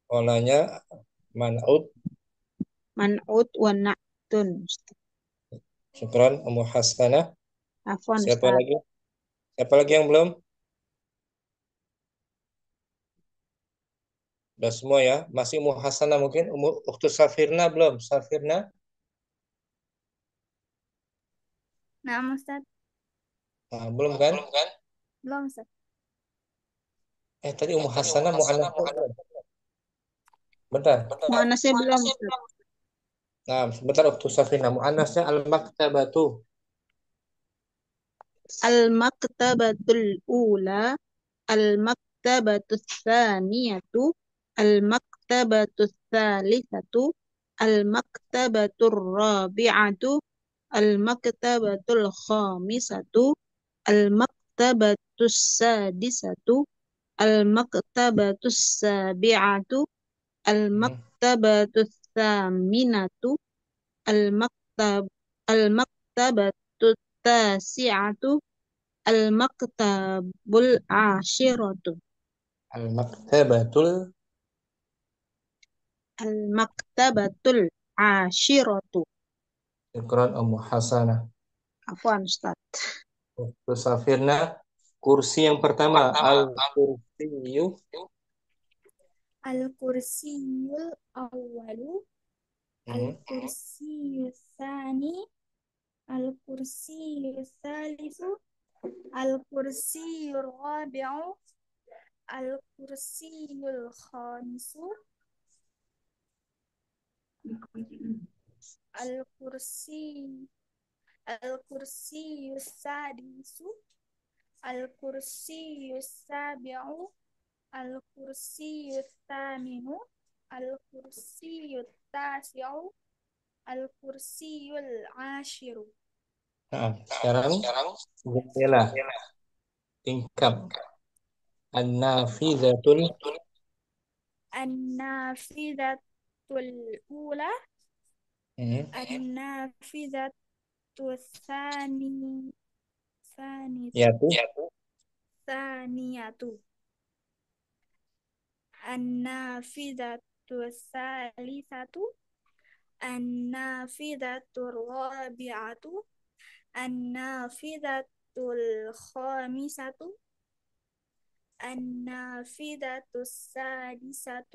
Polanya man'ud. man'ut wa na'tun. Syukran, Hasanah. Afwan, Siapa Ustaz. lagi? Siapa lagi yang belum? Sudah semua ya? Masih Hasanah mungkin? Ukhtus Safirna belum? Safirna? Nah, Ustaz. Nah, belum kan? Belum, Ustaz. Tadi Hasanah mu'annas belum? Bentar. Muannasnya belum, Ustaz. Nah, sebentar Ukhtus Safirna. Mu'annasnya al-maktabatu. Al-maktabatul ula, al-maktabatul tsaniyatu, al-maktabatul tsalitsatu, al-maktabatul rabi'atu, al-maktabatul khamisatu, al-maktabatus sadisatu, al-maktabatus sabi'atu, al-maktabatus tsaminatu, al-maktab al-maktabatut tasi'atu, al-maktabul ashiratu. Al-maktabatul. Al-maktabatul ashiratu. Syukran, Hasanah. Afwan, Ustaz. Ukhtus Safirna. Kursi yang pertama, al-kursiyu. Al-kursiyul awwalu, al-kursiyus الثاني الكرسي الثالث الكرسي الرابع الكرسي الخامس الكرسي الكرسي السادس الكرسي السابع الكرسي الثامن الكرسي التاسع الكرسي العاشر. Nah, sekarang jadilah tingkap an-nafizatul النافذة الأولى النافذة الثانية yaitu الثانية النافذة الثالثة النافذة الرابعة النافذة الخامسة النافذة السادسة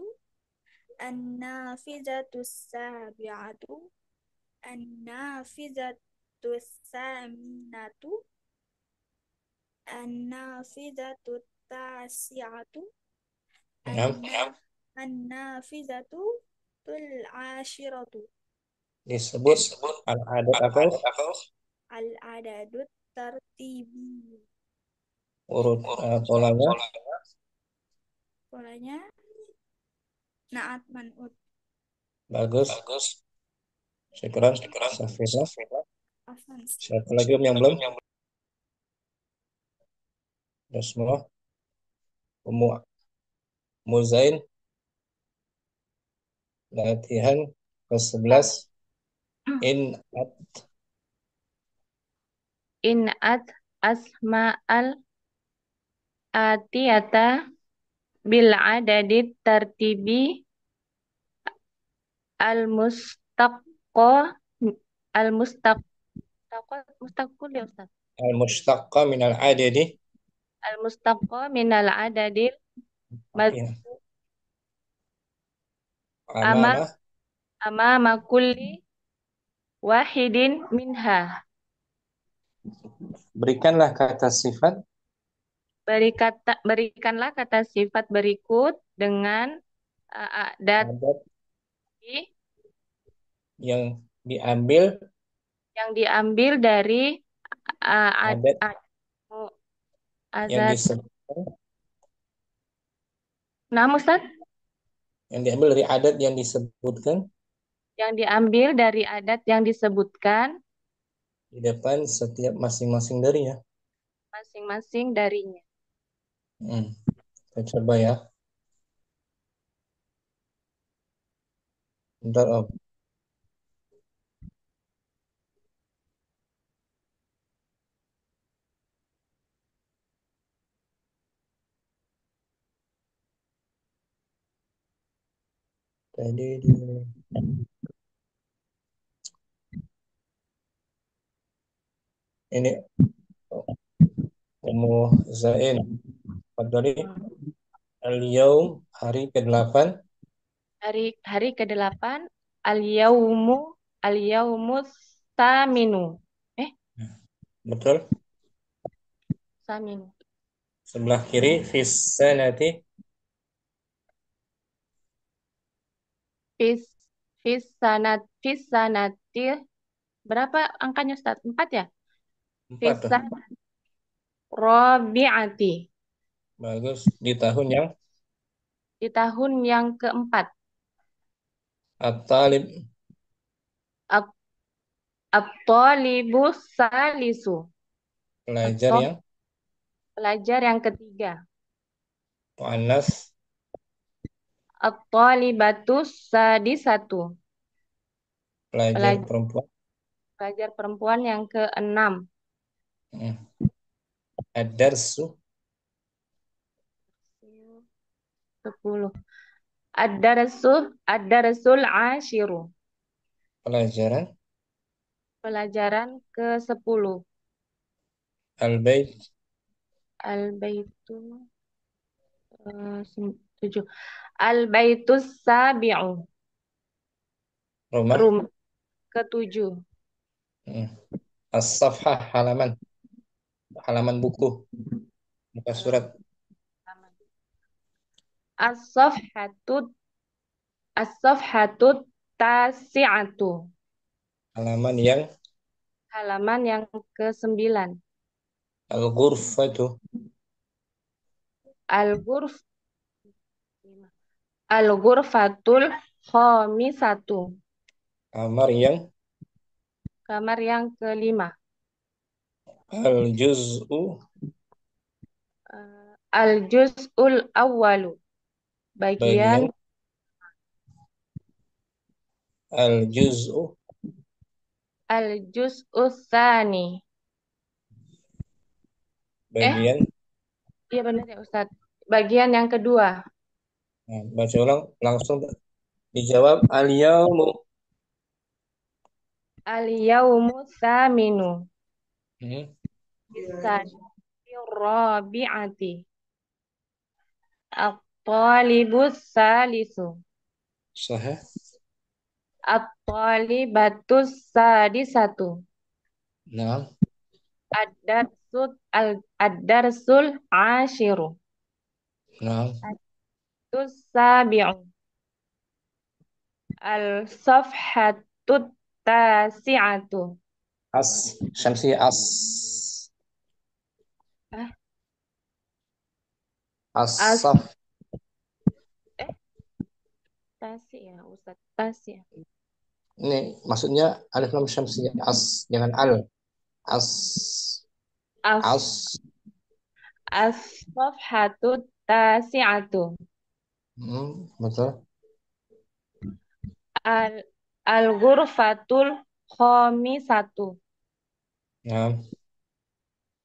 النافذة السابعة النافذة الثامنة النافذة التاسعة النافذة العاشرة. disebut al-adad atau العدد الترتيبي. polanya Polanya naat man'ut. bagus. Syukran Safira. Afan. Siapa lagi yang belum? Sudah semua. Muzain latihan ke-11 In'at asma'al atiyata bil adadit tartibi al-mustaqqa mustaqul ya Ustaz. al-mushtaqqa min al-adadi Al-mustaqqa minal adadil amama amama kulli wahidin minha. berikanlah kata sifat Berikanlah kata sifat berikut dengan adat adad yang diambil dari adad yang adat. disebutkan Nah, Ustaz, yang diambil dari adat yang disebutkan yang diambil dari adat yang disebutkan di depan setiap masing-masing darinya. masing-masing darinya. Kita coba ya. Bentar, Om. Tadi ini Ummu Zain. Fadhali. Al-yaum hari ke-8 Hari ke-8 al-yaumus saminu. betul. Saminu. Sebelah kiri fis sanati Fis sanati berapa angkanya Ustaz? 4 ya? 4 tuh. Rabi'ati. Bagus. Di tahun yang keempat. At-talib At-talibus salisu. Pelajar yang ketiga. Muannas At-talibatus sadisatu. pelajar perempuan. Pelajar perempuan yang ke-6. Ad-darsu 10. Ad-darasul ashiru. Pelajaran ke-10. Al-bait Al-baitu 7. Al-baitus sabi'u. rumah Rumah ke-7. Hmm. As-safhah, halaman. Halaman buku. Muka surat. As-safhatut as-safhatut tasi'atu. Halaman yang Halaman yang ke-9. al-ghurfatu. Al-ghurf Al-ghurfatul khamisatu. Kamar yang Kamar yang ke-5. al-juz'u. Al-juz'ul awwalu. Bagian Bagian al-juz'u. al-juz'us tsani. Bagian. Iya benar ya Ustadz. Bagian yang kedua. Nah, baca ulang langsung dijawab al-yaumu. Al-yaumu tsaminu. Hmm. Bisanati rabi'ati. At-talibus salisu. Sahih. At-talibatus sadisatu. Nah, Ad-darsul ashiru. nah. Ad-darsus sabi'u. Al-safhatut tasi'atu. Syamsi as. Ah, As-saf. Tasi ya Ustaz. Tasi ya. Ini maksudnya alif lam syamsi as, jangan al. As. As As. as-safhatut tasi'atu. Betul. Al-ghurfatul khamisatu. Nah,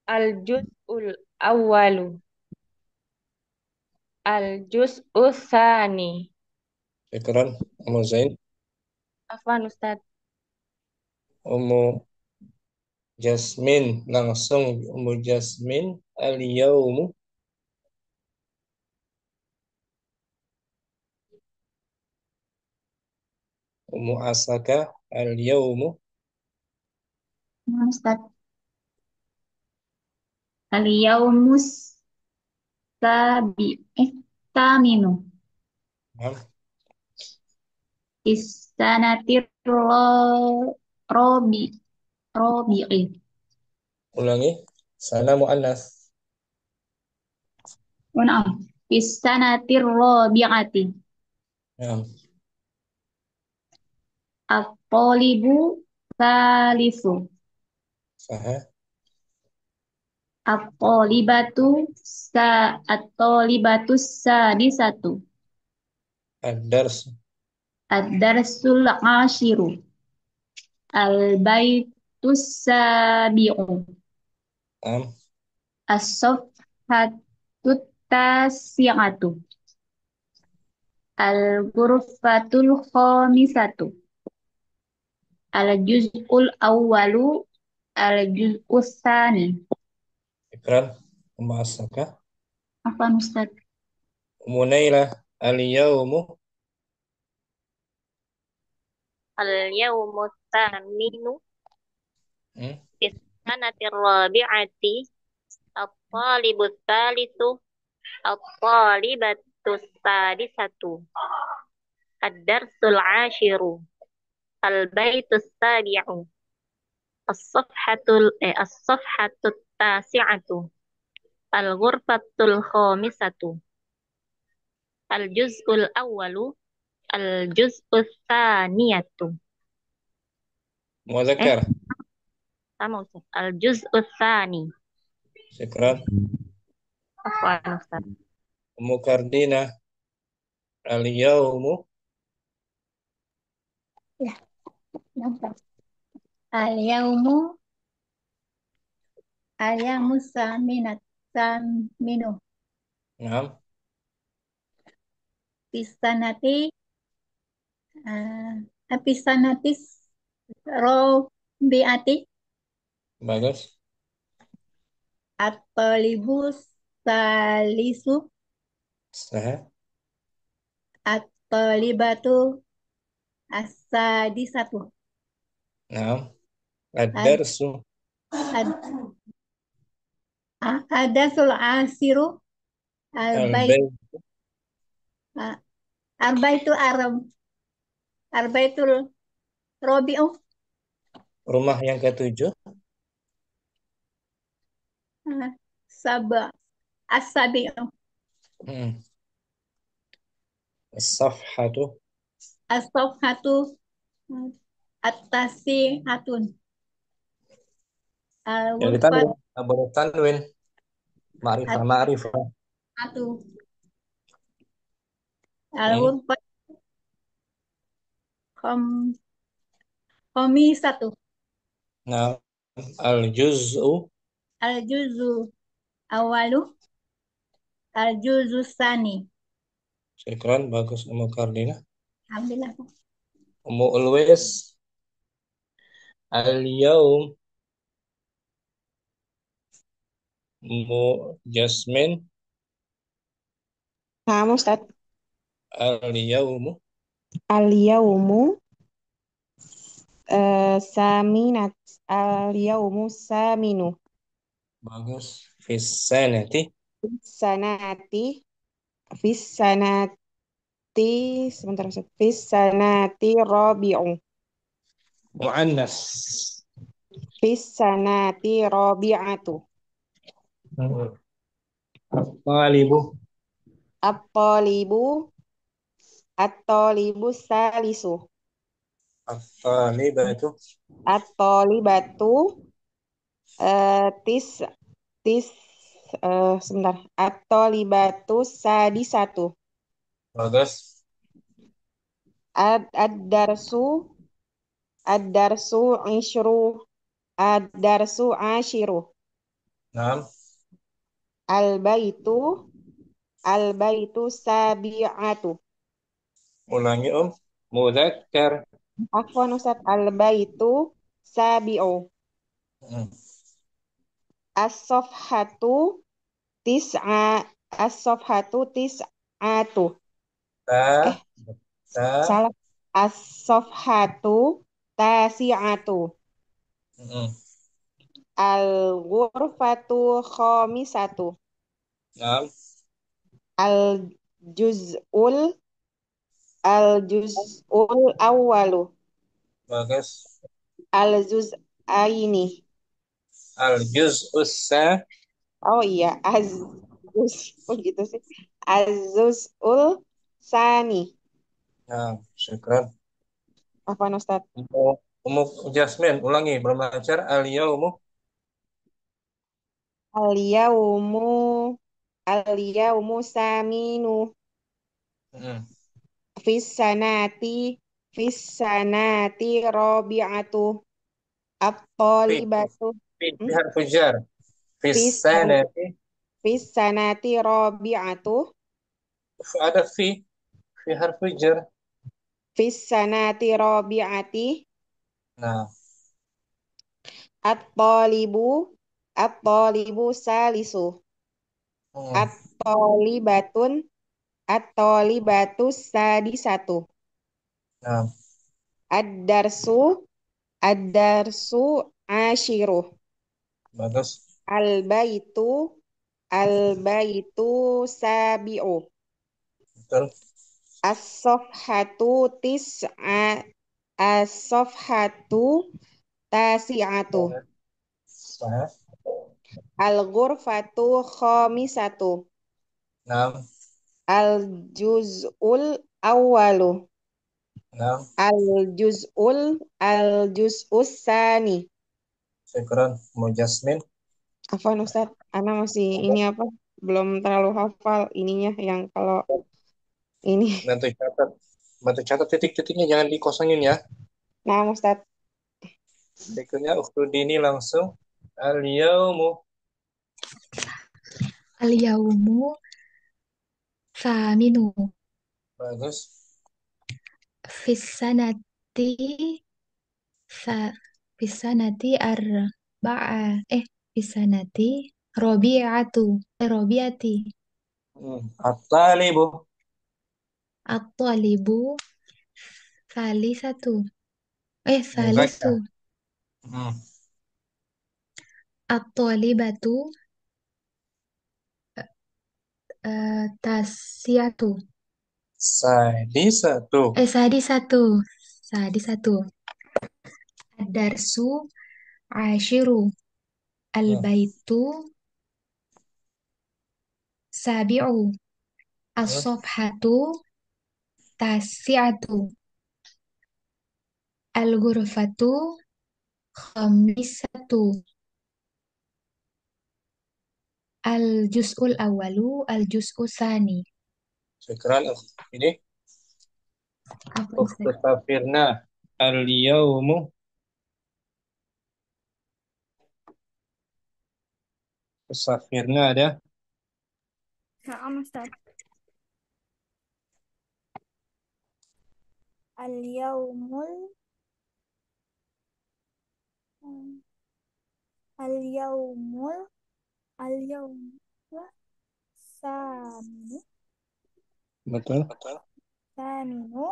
Al-juz'ul awwalu. Al-juz'us tsani. syukran Ummu Zain. Afwan Ustaz. Ummu Jasmin, langsung Ummu Jasmin al-yaumu. Ummu Asaka al-yaumu. Ustaz. Al-yaumus taminu. Nah, Istanatir robi'i. ulangi. Sana muannas. Naam. Istanatir robi'ati. Nah, At-talibu salisu. sahih. At-talibatu sadisatu. Ad-dars. Ad-darsul ashiru. Al-baitus sabi'u. Nah, As-safhatut tasi'atu. Al-ghurfatul khamisatu. Al-juz'ul awwalu. Al-juz'us tsani. syukran Ummu Asaka. Apa Ustaz? Ummu Nailah al-yaumu. Al-yawmu tsaminu. Hmm. Bisanati rabi'ati. At-talibu tsalitsu. At-talibatu sadisatu. Ad-darsul ashiru. Al-baitu sabi'u. As-safhatut tasi'atu. Al-ghurfatul khamisatu. Al-juz'ul awwalu. Al-juz'us tsaniyatu. Muzakkar. Sama Ustaz. Al-juz'us tsani. Syukran Afwan Ustaz. Ummu Kardina al-yaumu. Ya, nampak. Al-yaumu saminu. Nah, Pisanati Pisanatis robiati. bagus. At-talibus salisu. Sahih. At-talibatu as-sadisatu. Nah, Ad, Ad-darsu. ad, ada sul asiru albait Al-bayt. arbaitul arab arbaitul robiu Rumah yang ketujuh. saba asabiu Hmm. As-safhatu. asofhatu atasi atun Yang al-ghurfat ditanwin. Boleh tanwin. Ma'rifah, ma'rifah. atu Hmm. al-ghurfat kom komisatu Nah, al-juz'u. al-juzu awalu al-juzu sani. Syukran, bagus Ummu Kardina. Alhamdulillah. Ummu Ulwais. Al-yaum. Ummu Jasmine. Nah, Ustaz. Al-yaumu. Al-yaumu saminat. Al-yaumu saminu. Bagus. Fis sanati. Sanati. Fis sanati. Sebentar, Ustaz. Fis sanati rabi'u. Mu'annas. Fis sanati rabi'atu. Hmm. Talibu. At-talibu. At-talibu salisu. At-talibatu. At-talibatu tis tis sebentar. At-talibatu sadisatu. Bagus. Ad-darsu ad-darsu isyru ad-darsu ashiru. Nah, Al-baitu al-baitu sabi'atu. ulangi Mudzakkar. Afwan Ustaz, al-baitu sabi'u. Hmm. As-sofhatu tis'a as-sofhatu tis'atu. Ta. Eh, Ta. salah. As-sofhatu tasi'atu. Hmm. Al-ghurfatu khamisatu. Nah, Al-juz'ul al-juz'ul awwalu. bagus. Al-juz'aini. Al-juz'us sa. Oh iya, az-juz. Oh gitu sih. Az-juz'ul sani. Nah, syukran. Apa Ustaz? Ummu Jasmine, ulangi. Belum lancar. Al-yaumu. Al-yaumu al-yaumu saminu Hmm. fis sanati rabi'atu Fi. at-talibatu Fi. hmm? Fi harfu jar. Fi fis sanati. fis sanati rabi'atu Ada fi. Fi harfu jar. fis sanati rabi'ati Nah, at-talibu at-talibu salisu hmm. at-talibatun at-talibatu sadisatu Nah, ad-darsu ad-darsu ashiru bagus. al-baitu al-baitu sabi'u Betul. as-sofhatu tis'a as-sofhatu tasi'atu Sah. al-ghurfatu khamisatu Nah, al-juz'ul awwalu nah, al-juz'us sani. syukran. Ummu Jasmine. Afwan Ustaz, Ana masih ini apa? Belum terlalu hafal ininya yang kalau ini. Bantu catat. Bantu catat titik-titiknya jangan dikosongin ya. Nah, Ustaz. Berikutnya Ukhdudini langsung. Al-yaumu. Al-yaumu saminu Bagus. fissanati sa fissanati arba'a fissanati robiati At-talibu. at-talibu salisatu salisu Muzakkar. Hmm. At-thalibatu tasiyatu. Sadisatu. Sadi satu. Ad-darsu ashiru. Hmm. Al-baitu sabi'u. Hmm. As-sofhatu tasi'atu. Al-ghurfatu khamisatu. Al-juz'ul awalu al-juz'u sani. Syukran. Ini Apa Ustaz? Ukhtasafirna al-yawmu. Ukhtasafirna ada. Na'am Ustaz. Al-yaumul al-yaumul al-yaumul saminu Betul. saminu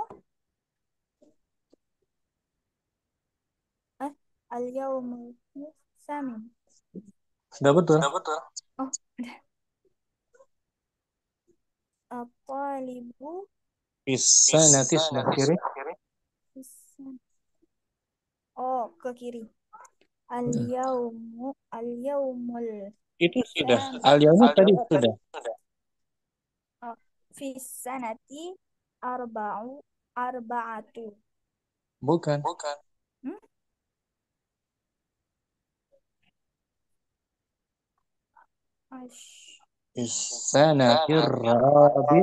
al-yaumul samin. Sudah betul. Oh, at-talibu Nanti sebelah kiri. oh ke kiri. Al-yaumul Itu sudah. sam Al-yawmu tadi sudah. oh, fi sanati arba'atu. Bukan. Hmm? Ash. Sanatir rabi'ati.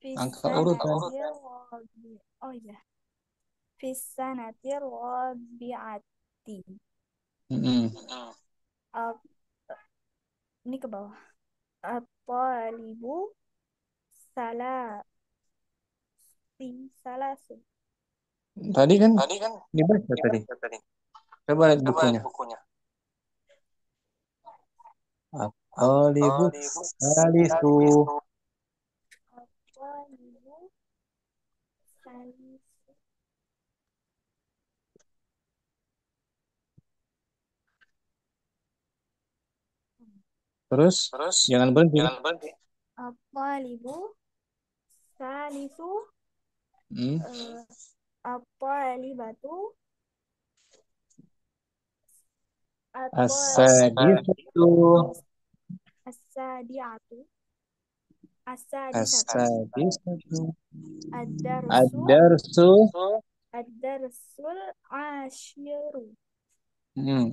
Fi Angka urutan. oh ya. Fi sanati rabi'ati. Mm-mm. Al- ini ke bawah. At-talibu salasu. Tadi kan dibaca tadi. Coba lihat bukunya. At-talibu salisu. At-talibu salisu. Terus jangan berhenti. At-talibu salisu. Hmm. At-talibatu As-sadisatu. as-sadiatu As-sadisatu. ad-darsu ad-darsul asyiru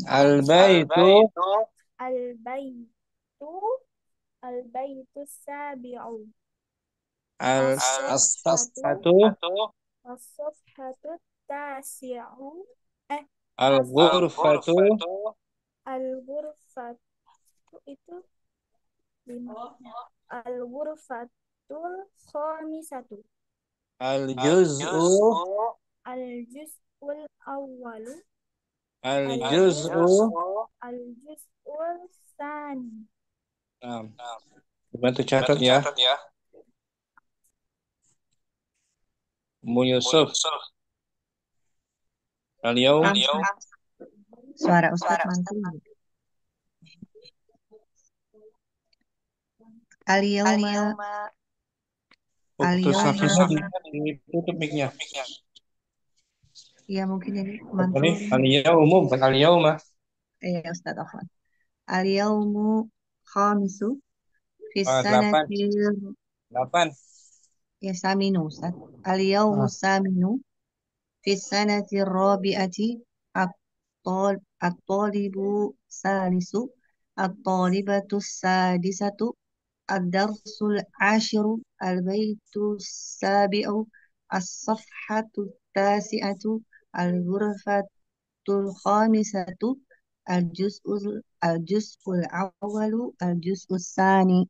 Al-baitu. al-baitu sabi'u As-safhatu. as-safhatu tasi'u Al-ghurfatu. al-ghurfatu itu 5. Al-ghurfatul khamisatu Al-juz'u. al-juz'ul awwalu Al-juz'u. al-juz'ul tsani. Nah, dibantu catat ya. Mu Yusuf. Al-yawm. Suara Ustadz mantul. Al-yawma. Ditutup mic-nya. Ya mungkin ini mantul. Al-yawmu bukan al-yawma. Iya Ustadz Afwan. Al-yawmu khamisu fi 8. sanati 8. ya saminu Ustadz. Al-yawmu saminu fi sanati rabi'ati at-talibu salisu at-talibatu sadisatu ad-darsul ashiru al-baitu sabi'u as-safhatu tasi'atu al-ghurfatul khamisatu al-juz'ul awwalu al-juz'us sani.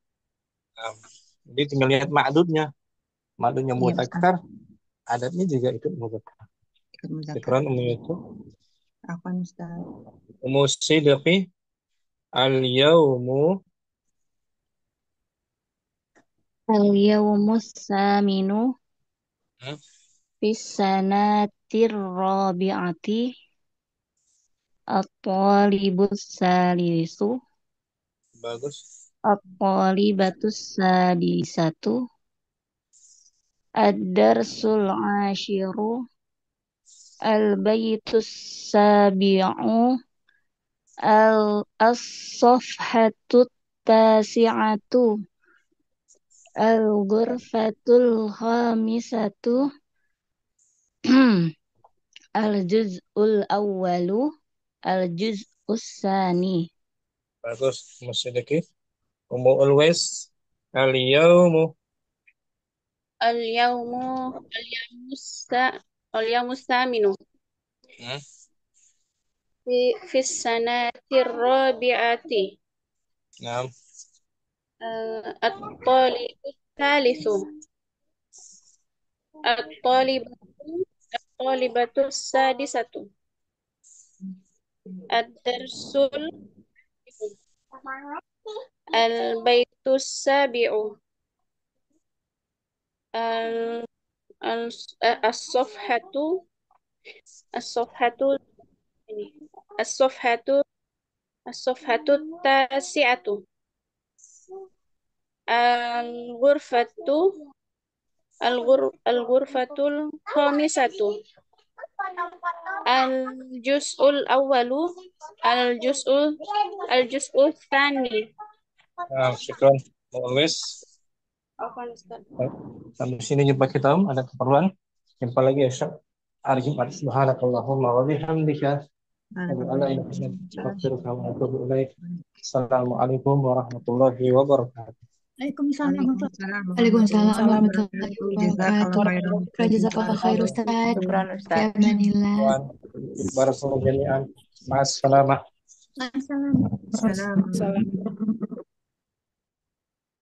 Jadi tinggal lihat ma'dudnya. Ma'dudnya Iya, mudzakkar, adatnya juga ikut mudzakkar. ikut muzakkar. Syukran Ummu Yusuf. Afwan Ustaz. Ummu Sidqi. Al-yawmu Al-yawmus saminu fis rabi'ati at-talibus salisu Bagus. at-talibatus sadisatu ad-darsul ashiru al-baitus sabi'u as-safhatut tasi'atu al-ghurfatul khamisatu al-juz'ul awwalu al-juz'us sani. Bagus. Masih lagi. Always. Al-yawmu. Al-yawmu al-yawmus saminu Hmm? fi sanati rabi'ati Naam. at-talibus thalithu at-talibatus sadisatu ad-darsul al-baitus sabi'u al- as-safhatu as-safhatu ini as-safhatu as-safhatu tasi'atu al-ghurfatu al-ghurfatul khamisatu al-juz'ul awwalu al-juz'ul tsani. Nah, syukran. Always. Afwan Ustaz. Sampai sini jumpa kita. Ada keperluan. Jumpa lagi esok hari Jumat. Subhanakallahumma wa bihamdika. Assalamualaikum warahmatullahi wabarakatuh. Waalaikumsalam Waalaikumsalam Waalaikumsalam warahmatullahi warahmatullahi wabarakatuh. wabarakatuh. Jazakallah khair Ustaz. Syukran Ustaz. Ya amanillah. Barakallahu jami'an. Ma'as salamah. Assalamualaikum. Assalamualaikum.